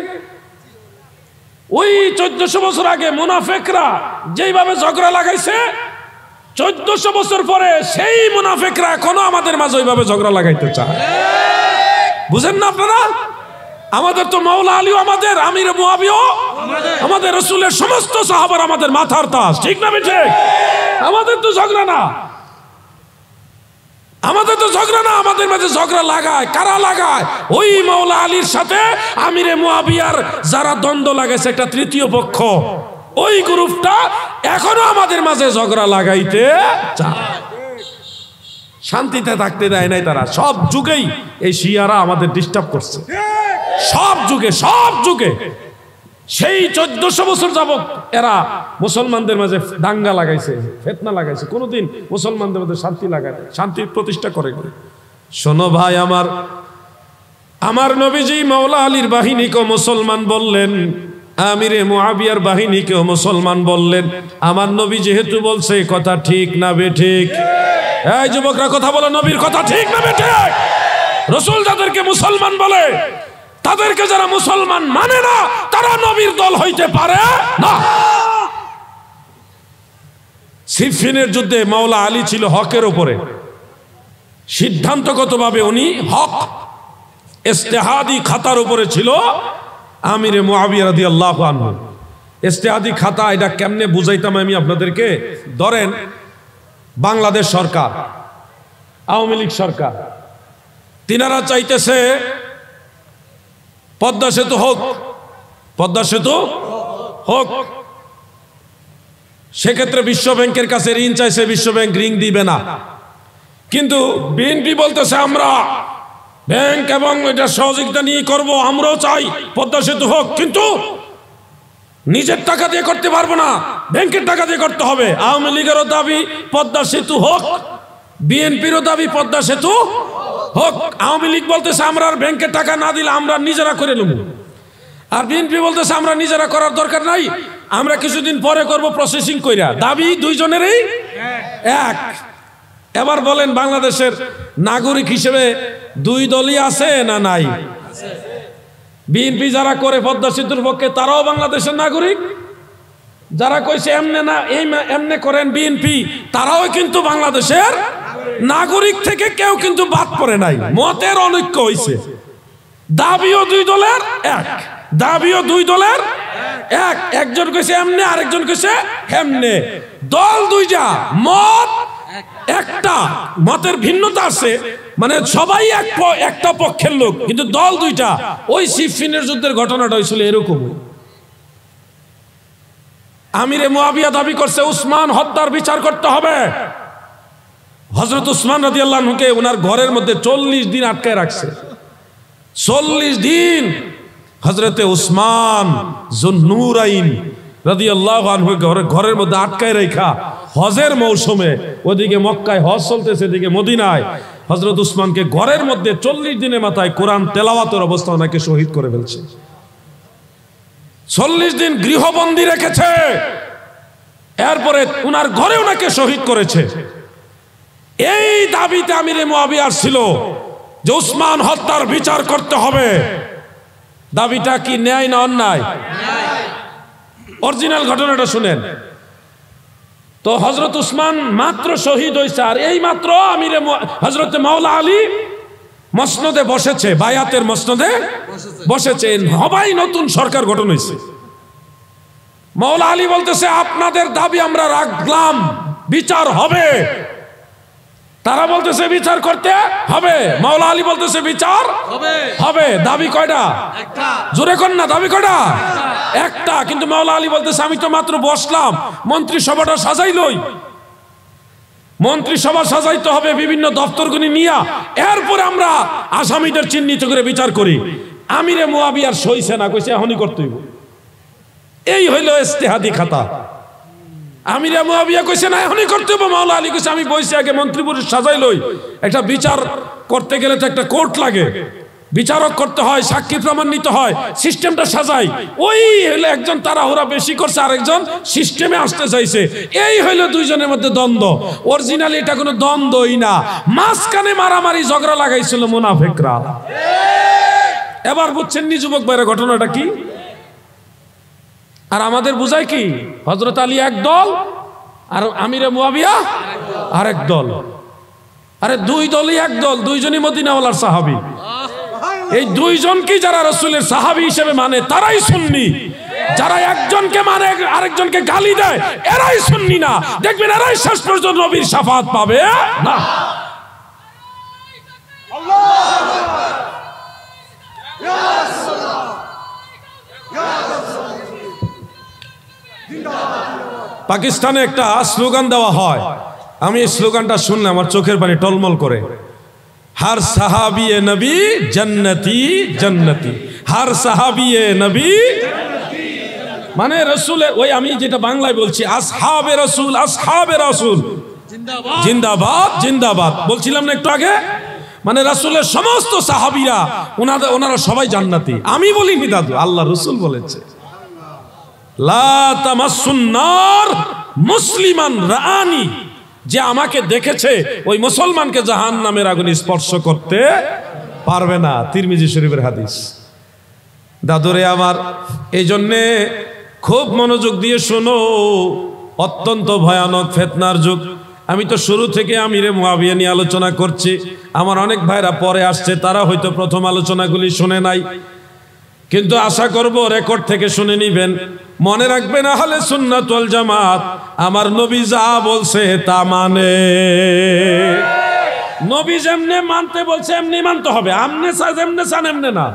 ওই 1400 বছর আগে মুনাফিকরা যেইভাবে ঝগড়া লাগাইছে, 1400 বছর পরে সেই মুনাফিকরা এখনো আমাদের মাঝে ওইভাবে ঝগড়া লাগাইতে চায়। বুঝেন না আপনারা? আমাদের তো মাওলা আলীও আমাদের, আমিরে মুআবিয়াও আমাদের, রাসূলের সমস্ত সাহাবার আমাদের মাথার তাজ, ঠিক না বেঠিক? আমাদের তো ঝগড়া না, আমাদের তো ঝগড়া না। আমাদের মাঝে ঝগড়া লাগায় কারা? লাগায় ওই মাওলা আলীর সাথে আমিরে মুআবিয়ার যারা দ্বন্দ্ব লাগাইছে, একটা তৃতীয় পক্ষ, ওই গ্রুপটা এখনো আমাদের মাঝে ঝগড়া লাগাইতে চায়। শান্তিতে থাকতে দেয় নাই তারা। সব যুগেই এই শিয়ারা আমাদের ডিস্টার্ব করছে, সব যুগে, সব যুগে। সেই 1400 বছর যাবত এরা মুসলমানদের মাঝে দাঙ্গা লাগাইছে, ফিতনা লাগাইছে, কোনোদিন মুসলমানদের মধ্যে শান্তি লাগায়, শান্তির প্রতিষ্ঠা করে। শোনো ভাই আমার, আমার নবীজি মাওলা আলীর বাহিনীকে মুসলমান বললেন, আমিরে মুআবিয়ার বাহিনীকেও মুসলমান বললেন। আমার নবী যেহেতু বলছে, কথা ঠিক না বেঠিক? এই যুবকরা কথা বলো, নবীর কথা ঠিক না বেঠিক? রাসূল যাদেরকে মুসলমান বলে, তাদেরকে যারা মুসলমান মানে না, তারা নবীর দল হইতে পারে না। সিফফিনের যুদ্ধে মাওলা আলী ছিল হকের উপরে, সিদ্ধান্তগতভাবে উনি হক, ইজতিহাদি খাতার উপরে ছিল আমিরে মুআবিয়া রাদিয়াল্লাহু আনহু। ইজতিহাদি খাতা, এটা কেমনে বুঝাইতাম আমি আপনাদেরকে? ধরেন বাংলাদেশ সরকার, আওয়ামী লীগ সরকার, তিনারা চাইতেছে পদ্মা সেতু হোক, পদ্মা সেতু হোক। সেক্ষেত্রে বিশ্ব ব্যাংকের কাছে ঋণ চাইছে, বিশ্ব ব্যাংক ঋণ দিবে না। কিন্তু বিএনপি বলতেছে আমরা ব্যাংক এবং এটা সহযোগিতা নিয়ে করব, আমরাও চাই পদ্মা সেতু হোক, কিন্তু নিজের টাকা দিয়ে করতে পারবো না, ব্যাংকের টাকা দিয়ে করতে হবে। আওয়ামী লীগেরও দাবি পদ্মা সেতু হোক, বিএনপিরও দাবি পদ্মা সেতু হোক। আওয়ামী লীগ বলতেছে আমরা আর ব্যাংকের টাকা না দিলে আমরা নিজেরা করে নেব, আর বিএনপি বলতেছে আমরা নিজেরা করার দরকার নাই, আমরা কিছুদিন পরে করব প্রসেসিং কইরা। দাবি দুইজনেরই এক। এবার বলেন, বাংলাদেশের নাগরিক হিসেবে দুই দলই আছে না নাই? বিএনপি যারা করে পদ্মা সেতুর পক্ষে, তারাও বাংলাদেশের নাগরিক। যারা কইছে এমনে না, এই এমনে করেন বিএনপি, তারাও কিন্তু বাংলাদেশের নাগরিক থেকে কেউ কিন্তু বাদ পড়ে নাই। মতের অনৈক্য হইছে, দাবিও দুই দলের এক, দাবিও দুই দলের এক। একজন কইছে এমনে, আরেকজন কইছে এমনে। দল দুইটা, মত একটা, মতের ভিন্নতা আছে, মানে সবাই একটা পক্ষের লোক, কিন্তু দল দুইটা। ওই সিফফিনের যুদ্ধের ঘটনাটা হয়েছিল এরকম। আমিরে মুয়াবিয়া দাবি করছে উসমান হত্যার বিচার করতে হবে। হযরত উসমান রাদিয়াল্লাহু আনহুকে ওনার ঘরের মধ্যে 40 দিন আটকায় রাখছে। 40 দিন হযরতে উসমান যুন্নুরাইন রাদিয়াল্লাহু আনহু ঘরের মধ্যে আটকায় রাখা হজের মৌসুমে, ওদিকে মক্কায় হজ চলতেছে, এদিকে মদিনায় হযরত উসমানকে ঘরের মধ্যে 40 দিনের মাথায় কোরআন তেলাওয়াতের অবস্থা ওনাকে শহীদ করে ফেলছে। 40 দিন গৃহবন্দী রেখেছে, এরপরে উনার ঘরে ওনাকে শহীদ করেছে। এই দাবিতে আমিরে মুয়াবিয়ার ছিল যে উসমান হত্যার বিচার করতে হবে। দাবিটা কি ন্যায় না অন্যায়? অরিজিনাল ঘটনাটা শুনেন তো। হযরত উসমান মাত্র শহীদ হয়েছে, আর এই মাত্র আমিরে হযরত মাওলা আলী মসনদে বসেছে, বায়াতের মসনদে বসেছে, সবাই নতুন সরকার গঠন হয়েছে। মাওলা আলী বলতেছে আপনাদের দাবি আমরা রাখলাম, বিচার হবে। তারা বলতেছে বিচার করতে হবে, মাওলা আলী বলতেছে বিচার হবে। দাবি কয়টা? একটা। জোরে কর না, দাবি কয়টা? একটা। কিন্তু মাওলা আলী বলতেছে আমি তো মাত্র বসলাম, মন্ত্রিসভাটা সাজাইলই। মন্ত্রিসভা সাজাইতে হবে বিভিন্ন দপ্তরগুলি নিয়ে, এরপরে আমরা আসামিদের চিহ্নিত করে বিচার করি। আমিরে মুয়াবিয়ার সইছে না, কইছে এখনই করতে হইব। এই হইল ইজতিহাদি খাতা। আমিরে মুয়াবিয়া কইছে না এখনই করতে হবে, মাওলা আলী কইছে আমি বইছি আগে মন্ত্রী পরিষদ সাজাইলই। একটা বিচার করতে গেলে তো একটা কোর্ট লাগে, বিচারক করতে হয়, সাক্ষী প্রমাণ নিতে হয়, সিস্টেমটা সাজাই। ওই হইলো একজন তাড়াহুড়া বেশি করছে, আরেকজন সিস্টেমে আসতে চাইছে। এই হইলো দুইজনের মধ্যে দ্বন্দ্ব। অরিজিনালি এটা কোনো দ্বন্দ্বই না, মাঝখানে মারামারি ঝগড়া লাগাইছিল মুনাফিকরা। এবার বুঝছেন নি যুবক ভাইরা ঘটনাটা কি? আর আমাদের বুঝায় কি? হযরত আলী এক দল আর আমিরে মুয়াবিয়া আরেক দল। আরে দুই দলই এক দল, দুইজনই মদিনাওয়ালার সাহাবী। এই দুইজনকে যারা রাসূলের সাহাবী হিসেবে মানে তারাই সুন্নি। যারা একজনকে মানে আরেকজনকে গালি দেয় এরাই সুন্নি না। দেখবেন এরাই শেষ পর্যন্ত নবীর শাফাআত পাবে না। পাকিস্তানে একটা স্লোগান দেওয়া হয়, আমি এই স্লোগানটা শুনলে আমার চোখের পানি টলমল করে। हर साहबी नबी जन्नती जन्नती, हर साहबी नबी মানে রসুলের ওই আমি যেটা বাংলায় বলছি আসহাবে রসুল, আসহাবে রসুল জিন্দাবাদ জিন্দাবাদ বলছিলাম না একটু আগে। মানে রসুলের সমস্ত সাহাবীরা ওনারা সবাই জান্নাতি। আমি বলিনি দাদু, আল্লাহ রসুল বলেছে লা তামাসসুন নার মুসলিমান রাআনি, যে আমাকে দেখেছে ওই মুসলমানকে জাহান্নামের আগুনে স্পর্শ করতে পারবে না। তিরমিজি শরীফের হাদিস। দাদুরে আমার, এই জন্যে খুব মনোযোগ দিয়ে শোনো, অত্যন্ত ভয়ানক ফিতনার যুগ। আমি তো শুরু থেকে আমিরে মুয়াবিয়া নিয়ে আলোচনা করছি। আমার অনেক ভাইরা পরে আসছে, তারা হয়তো প্রথম আলোচনাগুলি শুনে নাই, কিন্তু আশা করব রেকর্ড থেকে শুনে নিবেন। মনে রাখবেন আহলে সুন্নাত ওয়াল জামাত আমার নবী যা বলছে তা মানে। নবী যেমনে মানতে বলছে এমনি মানতে হবে। আপনি যেমনে চান এমনে না,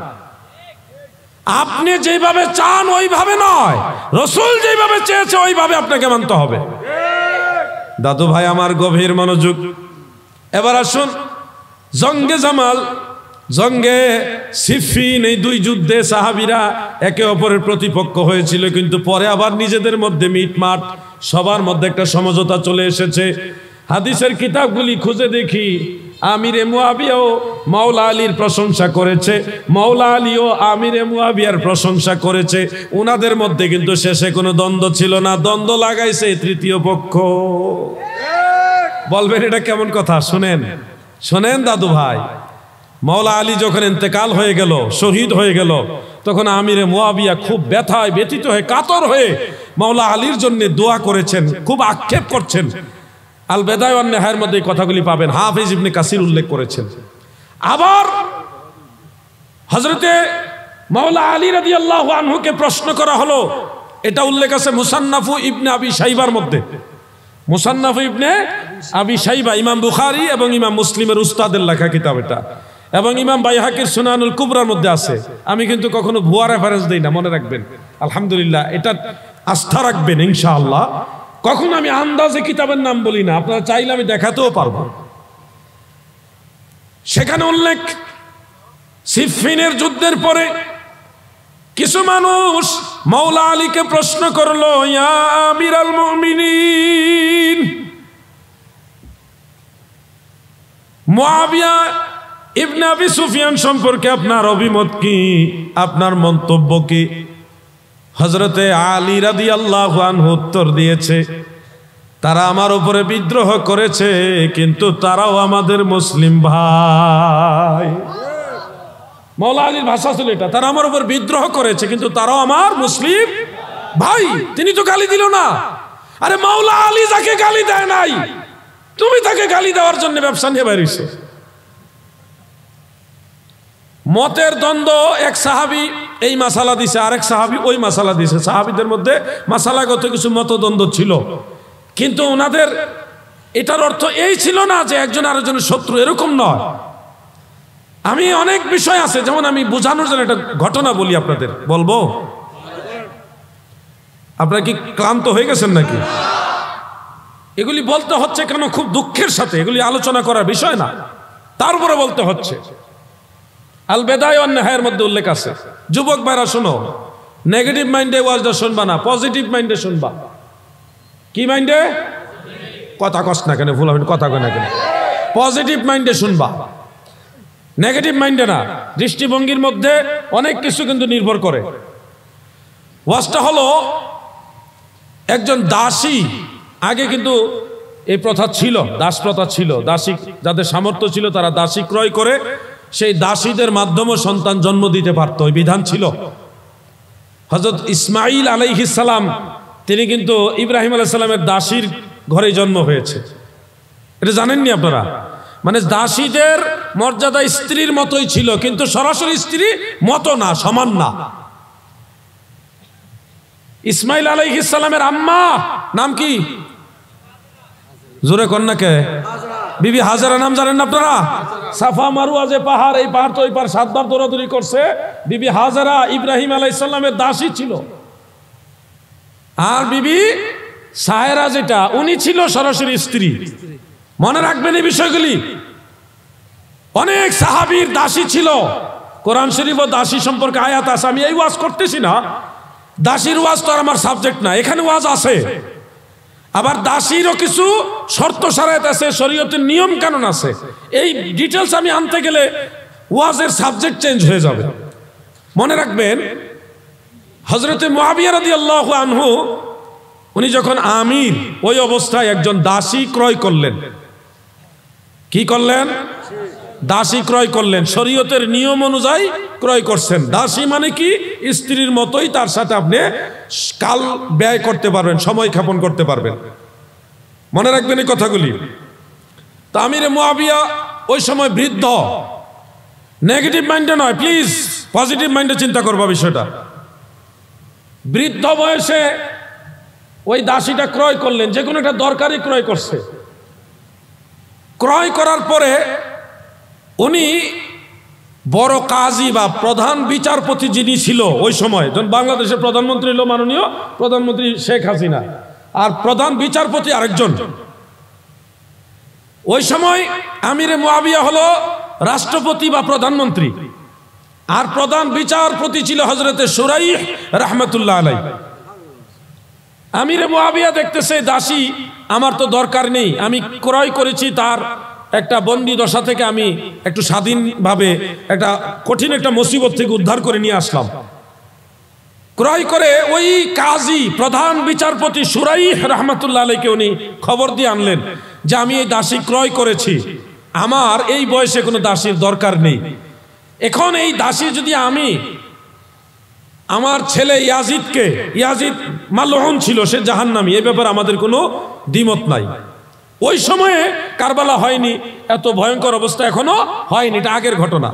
আপনি যেভাবে চান ওইভাবে নয়, রাসূল যেভাবে চেয়েছে ওইভাবে আপনাকে মানতে হবে। দাদু ভাই আমার গভীর মনোযোগ। এবার আসুন জঙ্গে জামাল, জঙ্গে সিফিন, এই দুই যুদ্ধে সাহাবীরা একে অপরের প্রতিপক্ষ হয়েছিল, কিন্তু পরে আবার নিজেদের মধ্যে মিটমাট, সবার মধ্যে একটা সমঝোতা চলে এসেছে। হাদিসের কিতাবগুলি খুঁজে দেখি, আমিরে মুয়াবিয়াও মাওলা আলীর প্রশংসা করেছে, মাওলা আলীও আমিরে মুয়াবিয়ার প্রশংসা করেছে। ওনাদের মধ্যে কিন্তু শেষে কোনো দ্বন্দ্ব ছিল না, দ্বন্দ্ব লাগাইছে তৃতীয় পক্ষ। বলবেন এটা কেমন কথা? শুনেন শোনেন দাদু ভাই, মাওলা আলী যখন ইন্তেকাল হয়ে গেল, শহীদ হয়ে গেল, তখন আমিরে মুয়াবিয়া খুব ব্যথায় ব্যথিত হয়ে কাতর হয়ে মাওলা আলীর জন্য দোয়া করেছেন, খুব আক্ষেপ করছেন। আল বেদায় ওয়ান নেহায়ের মধ্যে এই কথাগুলি পাবেন, হাফিজ ইবনে কাসির উল্লেখ করেছেন। আবার হযরতে মাওলা আলী রাদিয়াল্লাহু আনহুকে প্রশ্ন করা হলো, এটা উল্লেখ আছে মুসান্নাফু ইবনে আবি শাইবার মধ্যে। মুসান্নাফু ইবনে আবি শাইবা ইমাম বুখারী এবং ইমাম মুসলিমের উস্তাদের লেখা কিতাব এটা, এবং ইমাম বাইহাকির সুনানুল কুবরার মধ্যে আছে। আমি কিন্তু কখনো ভুয়া রেফারেন্স দেই না, মনে রাখবেন। আলহামদুলিল্লাহ, এটা আস্থা রাখবেন ইনশাআল্লাহ। কখন আমি আন্দাজে কিতাবের নাম বলি না, আপনারা চাইলে আমি দেখাতেও পারবো। সেখানে উল্লেখ, সিফফিনের যুদ্ধের পরে কিছু মানুষ মাওলা আলীকে প্রশ্ন করলো, ইয়া আমিরাল মুমিনিন, মুআবিয়া ইবনে আবি সুফিয়ান সম্পর্কে আপনার অভিমত কি, আপনার মন্তব্য কি? হযরতে আলী রাদিয়াল্লাহু আনহু উত্তর দিয়েছে, তারা আমার উপরে বিদ্রোহ করেছে, কিন্তু তারাও আমাদের মুসলিম ভাই। মাওলা আলীর ভাষা ছিল এটা, তারা আমার উপর বিদ্রোহ করেছে কিন্তু তারাও আমার মুসলিম ভাই। তিনি তো গালি দিল না। আরে মাওলা আলী যাকে গালি দেয় নাই, তুমি তাকে গালি দেওয়ার জন্য ব্যবসা নিয়ে বেরিয়েছো। মতের দ্বন্দ্ব, এক সাহাবী এই মাসালা দিছে, আরেক সাহাবী ওই মাসালা দিছে। সাহাবীদের মধ্যে মাসালাগত কিছু মতদ্বন্দ্ব ছিল, কিন্তু ওনাদের এটার অর্থ এই ছিল না যে একজন আরেকজনের শত্রু, এরকম নয়। আমি অনেক বিষয় আছে, যেমন আমি বোঝানোর জন্য একটা ঘটনা বলি আপনাদের, বলবো? আপনারা কি ক্লান্ত হয়ে গেছেন নাকি? এগুলি বলতে হচ্ছে কেন, খুব দুঃখের সাথে, এগুলি আলোচনা করার বিষয় না, তারপরে বলতে হচ্ছে। আল বেদায়া ওয়ান নেহায়ার মধ্যে উল্লেখ আছে। যুবক ভাইরা শোনো, নেগেটিভ মাইন্ডে ওয়াজটা শুনবা না, পজিটিভ মাইন্ডে শুনবা। কি মাইন্ডে? কথা কস না কেন, ভুল হবে, কথা কয় না কেন? পজিটিভ মাইন্ডে শুনবা, নেগেটিভ মাইন্ডে না। দৃষ্টিভঙ্গির মধ্যে অনেক কিছু কিন্তু নির্ভর করে। ওয়াজটা হলো, একজন দাসী, আগে কিন্তু এই প্রথা ছিল, দাস প্রথা ছিল। দাসী যাদের সামর্থ্য ছিল তারা দাসী ক্রয় করে সেই দাসীদের মাধ্যমে সন্তান জন্ম দিতে পারত, ওই বিধান ছিল। হযরত ইসমাঈল আলাইহিস সালাম, তিনি কিন্তু ইব্রাহিম আলাইহিস সালামের দাসীর ঘরে জন্ম হয়েছে, এটা জানেননি আপনারা? মানে দাসীদের মর্যাদা স্ত্রীর মতোই ছিল, কিন্তু সরাসরি স্ত্রী মতো না, সমান না। ইসমাঈল আলাইহিস সালামের আম্মা নাম কি? জোরে কন্যাকে বিবি হাজারা, নাম জানেন না আপনারা? সাফা মারুয়া যে পাহাড়, এই পাহাড় তো ওই পাহাড় 7 বার দৌড়াদৌড়ি করছে। বিবি হাজারা ইব্রাহিম আলাইহিস সালামের দাসী ছিল। আর বিবি সাহেরা যেটা, উনি ছিল সরাসরি স্ত্রী। মনে রাখবেন এই বিষয়গুলি। অনেক সাহাবীর দাসী ছিল। কোরআন শরীফ ও দাসী সম্পর্কে আয়াত আছে। আমি এই ওয়াজ করতেছি না, দাসীর ওয়াজ তো আর আমার সাবজেক্ট না, এখানে ওয়াজ আছে। আবার দাসীরও কিছু শর্ত শরাত আছে, শরীয়তের নিয়ম কানুন আছে। এই ডিটেলস আমি আনতে গেলে ওয়াজের সাবজেক্ট চেঞ্জ হয়ে যাবে। মনে রাখবেন, হযরতে মুআবিয়া রাদিয়াল্লাহু আনহু, উনি যখন আমির, ওই অবস্থায় একজন দাসী ক্রয় করলেন। কি করলেন? দাসী ক্রয় করলেন, শরীয়তের নিয়ম অনুযায়ী ক্রয় করছেন। দাসী মানে কি? স্ত্রীর মতোই, তার সাথে আপনি কাল ব্যয় করতে পারবেন, সময় ক্ষেপণ করতে পারবেন। মনে রাখবেন এই কথাগুলি। তা আমিরে মুআবিয়া ওই সময় বৃদ্ধ, নেগেটিভ মাইন্ডে নয় প্লিজ, পজিটিভ মাইন্ডে চিন্তা করবা বিষয়টা। বৃদ্ধ বয়সে ওই দাসীটা ক্রয় করলেন, যে কোনো একটা দরকারি ক্রয় করছে। ক্রয় করার পরে উনি বড় কাজী বা প্রধান বিচারপতি যিনি ছিল ওই সময়, যখন বাংলাদেশের প্রধানমন্ত্রী হলো মাননীয় প্রধানমন্ত্রী শেখ হাসিনা, আর প্রধান বিচারপতি আরেকজন। ওই সময় আমিরে মুআবিয়া হলো রাষ্ট্রপতি বা প্রধানমন্ত্রী, আর প্রধান বিচারপতি ছিল হযরতে শুরাইহ রাহমাতুল্লাহ আলাইহি। আমিরে মুআবিয়া দেখতেছে, দাসী আমার তো দরকার নেই, আমি ক্রয় করেছি, তার একটা বন্দি দশা থেকে আমি একটু স্বাধীনভাবে একটা কঠিন একটা মুসিবত থেকে উদ্ধার করে নিয়ে আসলাম। ক্রয় করে ওই কাজী প্রধান বিচারপতি শুরাইহ রাহমাতুল্লাহ আলাইহিকে উনি খবর দিয়ে আনলেন যে আমি এই দাসী ক্রয় করেছি, আমার এই বয়সে কোনো দাসীর দরকার নেই। এখন এই দাসী যদি আমি আমার ছেলে ইয়াজিদকে, ইয়াজিদ মালউন ছিল, সে জাহান্নামী, এই ব্যাপারে আমাদের কোনো দ্বিমত নাই। ওই সময়ে কারবালা হয়নি, এত ভয়ঙ্কর অবস্থা এখনো হয়নি, এটা আগের ঘটনা।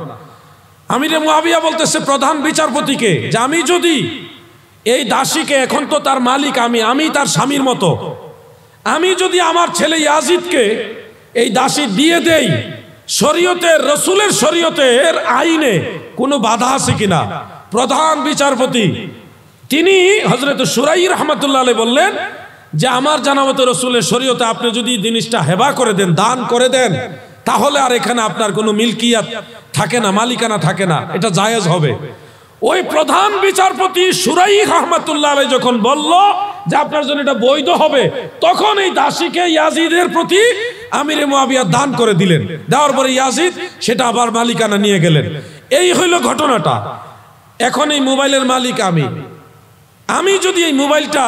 আমিরে মুআবিয়া বলতেছে প্রধান বিচারপতিকে যে আমি যদি এই দাসীকে, এখন তো তার মালিক আমি তার স্বামীর মতো, আমি যদি আমার ছেলে ইয়াজিদকে এই দাসী দিয়ে দেই, শরীয়তের, রাসূলের শরীয়তের আইনে কোনো বাধা আছে কিনা? প্রধান বিচারপতি তিনি হযরত সুরাই রাহমাতুল্লাহ আলাইহি বললেন যে আমার জানা মতে রাসূলের শরীয়তে আপনি যদি জিনিসটা হেবা করে দেন, দান করে দেন, তাহলে আর এখানে আপনার কোনো মিলকিয়াত থাকে না, মালিকানা থাকে না, এটা জায়েজ হবে। ওই প্রধান বিচারপতি সুরাই রাহমাতুল্লাহ আলাইহি যখন বলল যে আপনার জন্য এটা বৈধ হবে, তখন এই দাসীকে ইয়াজিদের প্রতি আমিরে মুয়াবিয়া দান করে দিলেন। দেওয়ার পরে ইয়াজিদ সেটা আবার মালিকানা নিয়ে গেলেন। এই হইল ঘটনাটা। এখন এই মোবাইলের মালিক আমি যদি এই মোবাইলটা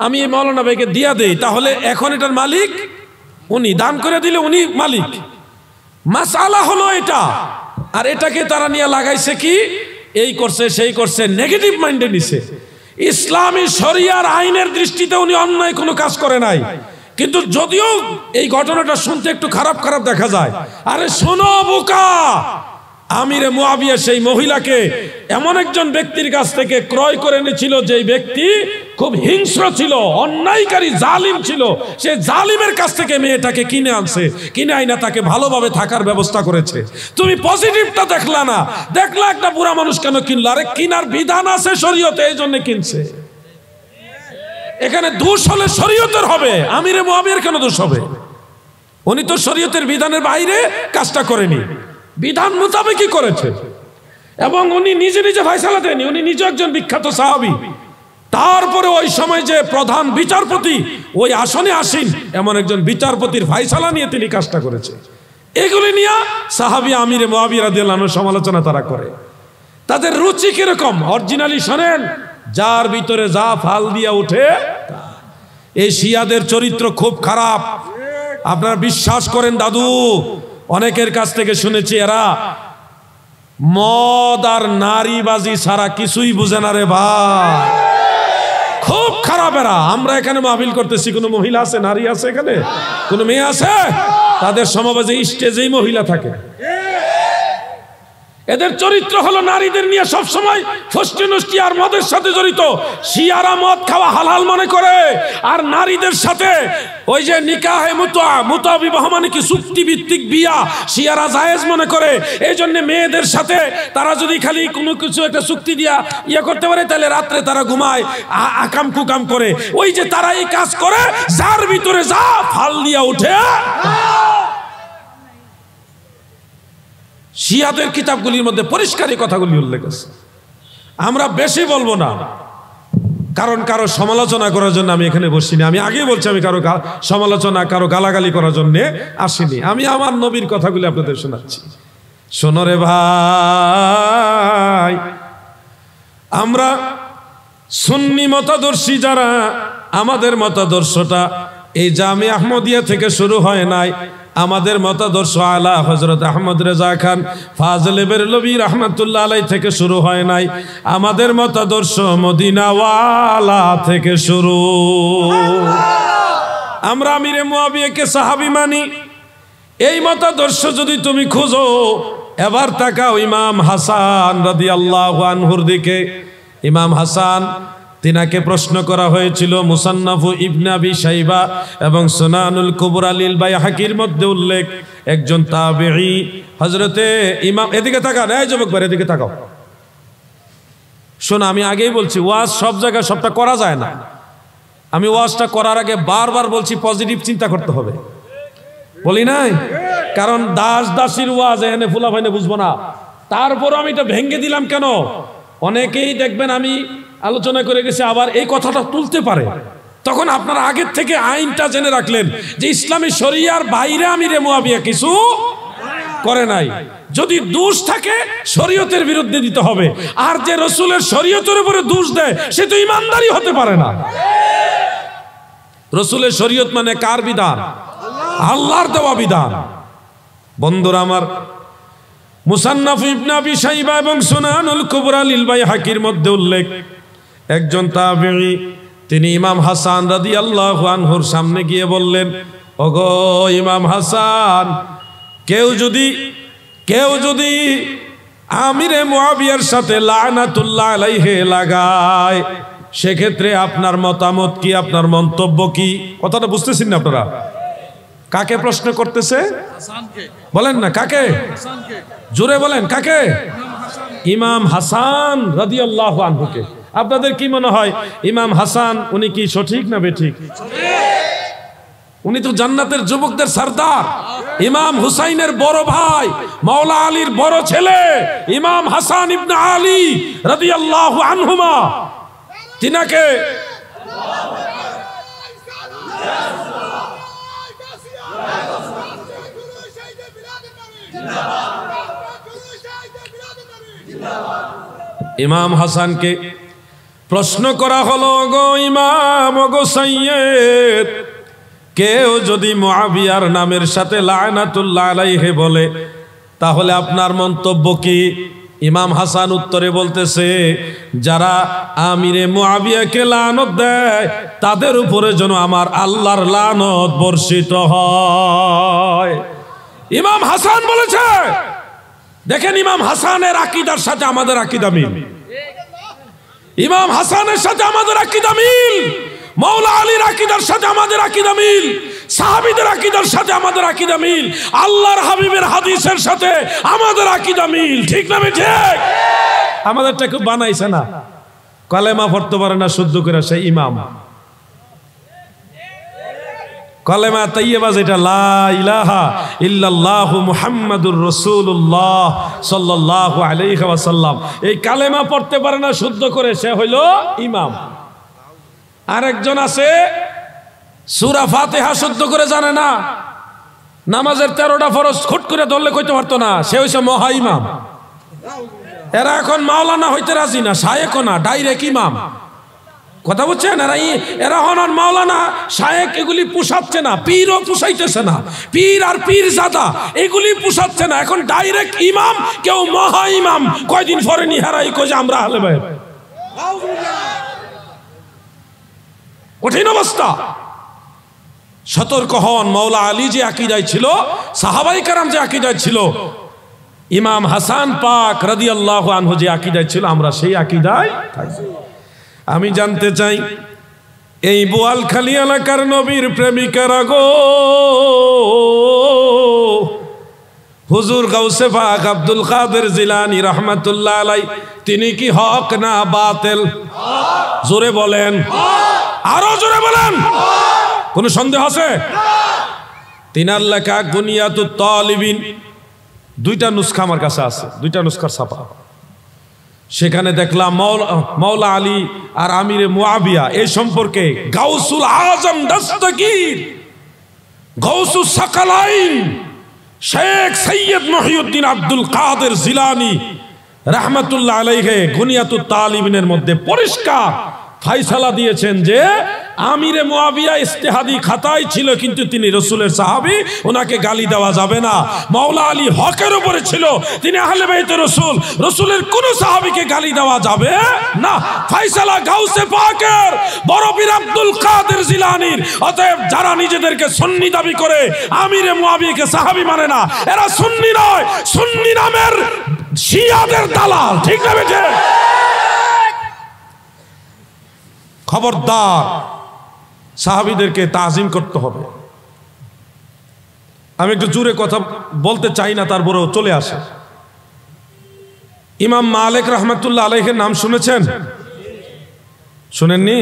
আমি এই মাওলানা ভাইকে দিয়া দেই, তাহলে এখন এটার মালিক উনি, দান করে দিলে উনি মালিক। মাসআলা হলো এটা। আর এটাকে তারা নিয়ে লাগাইছে কি, এই করছে সেই করছে, নেগেটিভ মাইন্ডে নিছে। ইসলামী শরিয়ার আইনের দৃষ্টিতে উনি অন্যায় কোনো কাজ করে নাই, কিন্তু যদিও এই ঘটনাটা শুনতে একটু খারাপ খারাপ দেখা যায়। আরে শোনো বোকা, আমিরে মুয়াবিয়া সেই মহিলাকে এমন একজন ব্যক্তির কাছ থেকে ক্রয় করে এনেছিল, যেই ব্যক্তি খুব হিংস্র ছিল, অন্যায়কারী, জালিম ছিল। সে জালিমের কাছ থেকে মেয়েটাকে কিনে আনছে, কিনে আইনা তাকে ভালোভাবে থাকার ব্যবস্থা করেছে। তুমি পজিটিভটা দেখলা না, দেখলা একটা বুড়া মানুষ কেন কিনলো? আরে কিনার বিধান আছে শরীয়তে, এই জন্য কিনছে। এখানে দোষ হলে শরীয়তের হবে, আমিরে মুয়াবিয়ার কেন দোষ হবে? উনি তো শরীয়তের বিধানের বাইরে কাজটা করেনি, বিধান মোতাবেকই করেছে। এবং উনি নিজে নিজে ফয়সালা দেননি, উনি নিজে একজন বিখ্যাত সাহাবী। তারপরে ওই সময় যে প্রধান বিচারপতি ওই আসনে আসীন, এমন একজন বিচারপতির ফয়সালা নিয়ে তিনি কাজটা করেছে। এগুলি নিয়ে সাহাবী আমিরে মুয়াবিয়া রাদিয়াল্লাহু আনহু সমালোচনা তারা করে। তাদের রুচি কিরকম অরিজিনালি শোনেন, যার ভিতরে যা ফাল দিয়া ওঠে। এই শিয়াদের চরিত্র খুব খারাপ, আপনারা বিশ্বাস করেন দাদু। অনেকের কাছ থেকে শুনেছি এরা মদ আর নারীবাজি ছাড়া কিছুই বুঝে না রে ভাই, খুব খারাপ এরা। আমরা এখানে মাহফিল করতেছি, কোনো মহিলা আছে, নারী আছে এখানে? কোনো মেয়ে আছে? তাদের সমাবেশে স্টেজেই মহিলা থাকে। এদের চরিত্র হলো নারীদের নিয়ে সব সময় ফষ্টি নষ্টি আর মদের সাথে জড়িত। শিয়ারা মদ খাওয়া হালাল মনে করে, আর নারীদের সাথে ওই যে নিকাহে মুতা বিবাহ মানে কি চুক্তি ভিত্তিক বিয়া শিয়ারা জায়েজ মনে করে। এই জন্য মেয়েদের সাথে তারা যদি খালি কোনো কিছু একটা চুক্তি দিয়া ইয়ে করতে পারে, তাহলে রাত্রে তারা ঘুমায়, আকাম কুকাম করে। ওই যে তারা এই কাজ করে, যার ভিতরে যা ফাল দিয়া উঠে। শিয়াদের কিতাবগুলির মধ্যে পরিষ্কার এই কথাগুলি উল্লেখ আছে। আমরা বেশি বলবো না, কারণ কারো সমালোচনা করার জন্য আমি এখানে বসিনি। আমি আগেই বলছি, আমি কারো সমালোচনা, কারো গালাগালি করার জন্য আসিনি। আমি আমার নবীর কথাগুলি আপনাদের শোনাচ্ছি। শোনো রে ভাই, আমরা সুন্নি মতাদর্শী যারা, আমাদের মতাদর্শটা এই জামে আহমদিয়া থেকে শুরু হয় নাই। আমাদের মতাদর্শ আলা হযরত আহমদ রেজা খান ফাজলে বেরলভী রাহমাতুল্লাহ আলাইহি থেকে শুরু হয় নাই। আমাদের মতাদর্শ মদিনাওয়ালা থেকে শুরু। আমরা আমিরে মুয়াবিয়াকে সাহাবী মানি। এই মতাদর্শ যদি তুমি খুঁজো, এবার তাকাও ইমাম হাসান রাদিয়াল্লাহু আনহুর দিকে। ইমাম হাসান, তিনাকে প্রশ্ন করা হয়েছিল মুসান্নাফু ইবনে আবি শাইবা এবং সুনানুল কুবরা লিল বাইহাকির মধ্যে উল্লেখ, একজন তাবেঈ হযরতে ইমাম, এদিকে তাকান, এই যুবক ভাই এদিকে তাকাও। শোনো, আমি আগেই বলছি, ওয়াজ সব জায়গায় সবটা করা যায় না। আমি ওয়াজটা করার আগে বারবার বলছি পজিটিভ চিন্তা করতে হবে, বলি নাই? কারণ দাস দাসীর ওয়াজ এখানে ফুলা ভাইনে বুঝবো না। তারপর আমি এটা ভেঙে দিলাম কেন? অনেকেই দেখবেন আমি আলোচনা করে গেছি, আবার এই কথাটা তুলতে পারে। তখন আপনারা আগের থেকে আইনটা জেনে রাখলেন যে ইসলামী শরিয়ার বাইরে আমিরে মুয়াবিয়া কিছু করে নাই। যদি দোষ থাকে শরীয়তের বিরুদ্ধে দিতে হবে। আর যে রাসূলের শরীয়তের উপরে দোষ দেয়, সে তো ইমানদারই হতে পারে না। রাসূলের শরীয়ত মানে কার বিধান? আল্লাহর দেওয়া বিধান। বন্ধুরা আমার, মুসান্নাফ ইবনে আবি শাইবা এবং সুনানুল কুবরা লিল বাইহাকির মধ্যে উল্লেখ, একজন তাবেঈ তিনি ইমাম হাসান রাদিয়াল্লাহু আনহুর সামনে গিয়ে বললেন, ওগো ইমাম হাসান, কেউ যদি আমিরে মুয়াবিয়ার সাথে লানাতুল্লাহ আলাইহি লাগায়, সেক্ষেত্রে আপনার মতামত কি, আপনার মন্তব্য কি? কথাটা বুঝতেছেন না আপনারা? কাকে প্রশ্ন করতেছে? বলেন না কাকে? জোরে বলেন কাকে? ইমাম হাসান রাদিয়াল্লাহু আনহুকে। আপনাদের কি মনে হয় ইমাম হাসান উনি কি সঠিক না বেঠিক? উনি তো জান্নাতের যুবকদের সরদার, ইমাম হুসাইনের বড় ভাই, মাওলা আলীর বড় ছেলে ইমাম হাসান ইবনে আলী রাদিয়াল্লাহু আনহুমা। তিনাকে ইমাম হাসানকে প্রশ্ন করা হলো, গো ইমাম, গো সাইয়্যিদ, কেউ যদি মুআবিয়ার নামের সাথে লা'নাতুল্লাহ আলাইহি বলে তাহলে আপনার মন্তব্য কি? ইমাম হাসান উত্তরে বলতেছে, যারা আমিরে মুআবিয়াকে লানত দেয় তাদের উপরে যেন আমার আল্লাহর লানত বর্ষিত হয়। ইমাম হাসান বলেছে। দেখেন, ইমাম হাসানের আকীদার সাথে আমাদের আকীদা মিল। ইমাম হাসানের সাথে আমাদের আকীদা মিল, মাওলা আলীর আকীদার সাথে আমাদের আকীদা মিল, সাহাবীদের আকীদার সাথে আমাদের আকীদা মিল, আল্লাহর হাবিবের হাদিসের সাথে আমাদের আকীদা মিল। ঠিক না ঠিক? আমাদেরটা খুব বানাইছে না, কালেমা পড়তে পারে না শুদ্ধ করে সেই ইমাম। কালেমা তাইয়্যিবা যেটা লা ইলাহা ইল্লাল্লাহু মুহাম্মাদুর রাসূলুল্লাহ সাল্লাল্লাহু আলাইহি ওয়াসাল্লাম, এই কালেমা পড়তে পারে না শুদ্ধ করে, সে হইল ইমাম। আরেকজন আছে সূরা ফাতিহা শুদ্ধ করে জানে না, নামাজের 13টা ফরজ খুট করে ধরলে কইতে পারতো না, সে হইছে মহা ইমাম। এরা এখন মাওলানা হইতে রাজি না, শায়েখও না, ডাইরেক্ট ইমাম। কথা বুঝছেন? এরা হন মাওলানা শায়েখ এগুলি পুষাচ্ছে না, পীরও পুষাইতেছে না, পীর আর পীর জাদা এগুলি পুষাচ্ছে না, এখন ডাইরেক্ট ইমাম, কেউ মহা ইমাম। কয়দিন পরে নিহারাই কই যে আমরা আহলে বাইত। কঠিন অবস্থা। সতর্ক হন। মাওলা আলী যে আকীদায় ছিল, সাহাবায়ে কেরাম যে আকীদায় ছিল, ইমাম হাসান পাক রাদিয়াল্লাহু আনহু যে আকীদায় ছিল, আমরা সেই আকীদায় থাকি। আমি জানতে চাই, এই বোয়ালখালী এলাকার নবীর প্রেমিকারা গো, হুজুর গাউসে পাক আব্দুল কাদের জিলানী রাহমাতুল্লাহ আলাইহি, তিনি কি হক না বাতিল? জোরে বলেন, আরো জোরে বলেন। কোন সন্দেহ আছে? তিনার লেখা গুনিয়াতুত তালিবিন, 2টা নুসখা আমার কাছে আছে, 2টা নুসখার ছাপা। সেখানে দেখলাম মাওলা আলী আর আমিরে মুআবিয়া এই সম্পর্কে গাউসুল আজম দস্তগীর, গাউসুস সাকালাইন শেখ সৈয়দ মহিউদ্দিন আব্দুল কাদের জিলানী রাহমাতুল্লাহ আলাইহি গুনিয়াতুত তালিবিনের মধ্যে পরিষ্কার ফায়সালা দিয়েছেন যে আমিরে মুআবিয়া ইজতিহাদি খাতায় ছিল, কিন্তু তিনি রাসূলের সাহাবী, ওনাকে গালি দেওয়া যাবে না। মাওলা আলী হকের উপরে ছিল, তিনি আহলে বাইতের রাসূল, রাসূলের কোন সাহাবীকে গালি দেওয়া যাবে না। ফায়সালা গাউসে পাকের বড় পীর আব্দুল কাদের জিলানীর। অতএব যারা নিজেদেরকে সুন্নি দাবি করে আমিরে মুআবিয়াকে সাহাবী মানে না, এরা সুন্নি নয়, সুন্নি নামের শিয়াদের দালাল। ঠিক না বেঠে? খবরদার, সাহাবীদেরকে তাজিম করতে হবে। আমি একটু জোরে কথা বলতে চাই না, তারপরেও চলে আসে। ইমাম মালিক রাহমাতুল্লাহ আলাইহির নাম শুনেছেন? শুনেননি?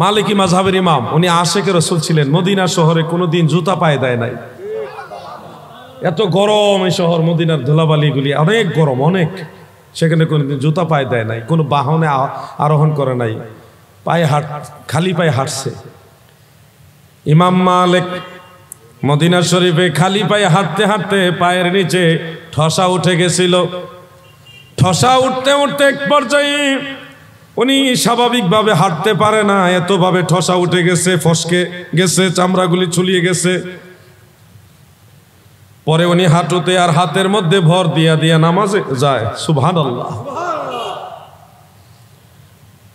মালিকি মাযহাবের ইমাম, উনি আশিকে রাসূল ছিলেন। মদিনা শহরে কোনোদিন জুতা পায়ে দেয় নাই। এত গরম এই শহর, মদিনার ধুলাবালিগুলি অনেক গরম, অনেক। সেখানে কোনোদিন জুতা পায়ে দেয় নাই, কোনো বাহনে আরোহণ করে নাই, পায়ে খালি পায়ে হাঁটছে। ইমাম মালিক মদিনা শরীফে খালি পায়ে হাঁটতে হাঁটতে পায়ের নিচে ঠসা উঠে গেছিল। ঠসা উঠতে উঠতে এক পর্যায়ে উনি স্বাভাবিকভাবে হাঁটতে পারে না, এতভাবে ঠসা উঠে গেছে, ফসকে গেছে, চামড়াগুলি ছুলিয়ে গেছে। পরে উনি হাঁটুতে আর হাতের মধ্যে ভর দিয়া দিয়া নামাজে যায়। সুবহানাল্লাহ।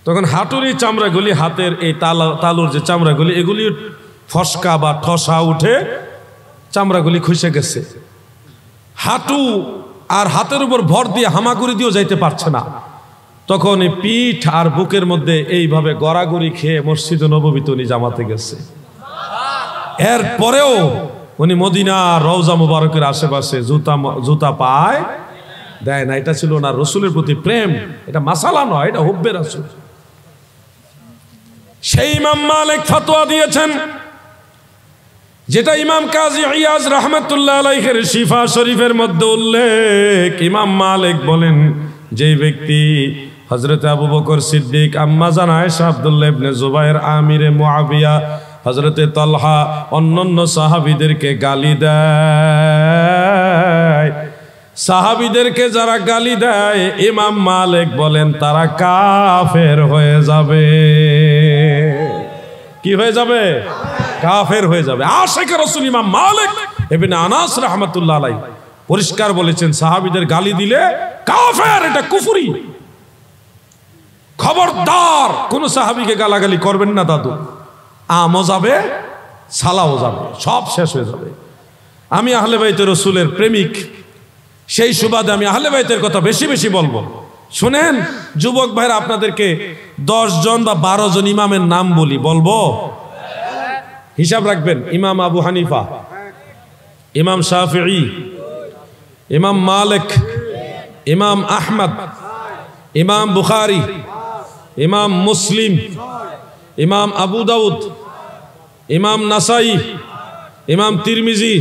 তখন হাঁটুর এই চামড়াগুলি, হাতের এই তালুর যে চামড়াগুলি, এগুলি ফসকা বা ঠসা উঠে চামড়াগুলি খুশে গেছে। হাঁটু আর হাতের উপর ভর দিয়ে হামাগুড়ি দিয়েও যাইতে পারছে না। তখন এই পিঠ আর বুকের মধ্যে এইভাবে গড়াগড়ি খেয়ে মসজিদে নববীতে উনি জামাতে গেছে। এরপরেও উনি মদিনা রওজা মুবারকের আশেপাশে জুতা পায় দেয় না। এটা ছিল না রসুলের প্রতি প্রেম, এটা মাসালা নয়, এটা হুব্বে রাসূল। সেই ইমাম মালিক ফতোয়া দিয়েছেন, যেটা ইমাম কাজী ইয়াজ রাহমাতুল্লাহ আলাইহির শিফা শরীফের মধ্যে উল্লেখ। ইমাম মালিক বলেন, যে ব্যক্তি হযরত আবু বকর সিদ্দিক, আম্মা জান আয়েশা, আব্দুল্লাহ ইবনে জুবায়ের, আমিরে মুআবিয়া, হযরতে তালহা, অন্যান্য সাহাবীদেরকে গালি দেয়, সাহাবীদেরকে যারা গালি দেয়, ইমাম মালিক বলেন তারা কাফের হয়ে যাবে। কি হয়ে যাবে? কাফের হয়ে যাবে। আশিকে রাসূল ইমাম মালিক ইবনে আনাস রাহমাতুল্লাহ আলাইহি পরিষ্কার বলেছেন, সাহাবীদের গালি দিলে কাফের, এটা কুফরি। খবরদার কোন সাহাবীকে গালাগালি করবেন না দাদু। আমও যাবে, সালাও যাবে, সব শেষ হয়ে যাবে। আমি আহলে বাইতে রাসূলের প্রেমিক, সেই সুবাদে আমি আহলে বাইতের কথা বেশি বেশি বলবো। শুনেন যুবক ভাইরা, আপনাদেরকে 10 জন বা 12 জন ইমামের নাম বলবো, হিসাব রাখবেন। ইমাম আবু হানিফা, ইমাম শাফিঈ, ইমাম মালিক, ইমাম আহমদ, ইমাম বুখারী, ইমাম মুসলিম, ইমাম আবু দাউদ, ইমাম নাসাই, ইমাম তিরমিজি,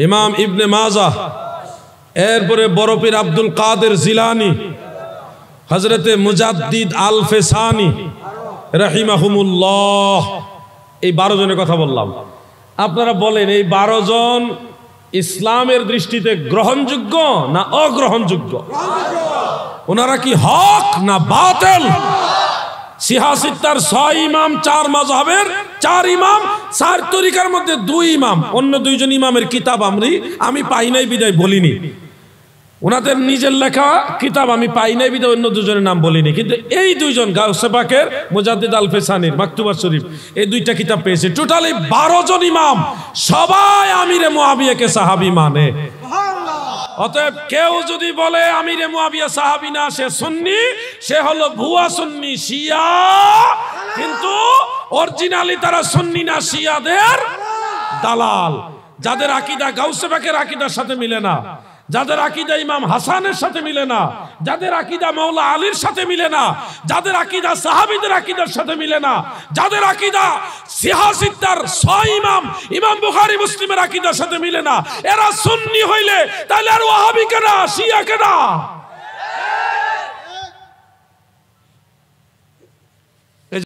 ইমাম ইবনে মাজাহ, এরপরে বরপীর আব্দুল কাদের জিলানী, হযরতে মুজাদ্দিদ আল ফেসানি রাহিমাহুমুল্লাহ। এই 12 জনের কথা বললাম। আপনারা বলেন, এই 12 জন ইসলামের দৃষ্টিতে গ্রহণযোগ্য না অগ্রহণযোগ্য? ওনারা কি হক না বাতিল? সিহাসিত্তার 6 ইমাম, 4 মাযহাবের 4 ইমাম, 4 তরিকার মধ্যে 2 ইমাম। অন্য 2 জন ইমামের কিতাব আমি পাই নাই বিদায় বলিনি। ওনাদের নিজের লেখা কিতাব আমি পাই নাই বিদায় অন্য 2 জনের নাম বলিনি। কিন্তু এই 2 জন গাউসে পাকের, মুজাদ্দিদ আল ফেসানির মাকতুবা শরীফ, এই 2টা কিতাব পেয়েছে। টোটালি 12 জন ইমাম, সবাই আমিরে মুআবিয়াকে সাহাবী মানে। অতএব কেউ যদি বলে আমিরে মুআবিয়া সাহাবী না, সে সুন্নি, সে হলো ভুয়া সুন্নি, শিয়া। কিন্তু অরিজিনালি তারা সুন্নি না, শিয়াদের দালাল। যাদের আকীদা গাউসে পাকের আকীদার সাথে মিলে না, যাদের আকীদা ইমাম হাসানের সাথে মিলে না, যাদের আকীদা মাওলা আলীর সাথে মিলে না, যাদের আকীদা সাহাবীদের আকীদার সাথে মিলে না, যাদের আকীদা সিহাসিত্তার 6 ইমাম, ইমাম বুখারী মুসলিমের আকীদার সাথে মিলে না, এরা সুন্নি হইলে তাহলে আর ওয়াহাবি কেনা, শিয়া কেনা?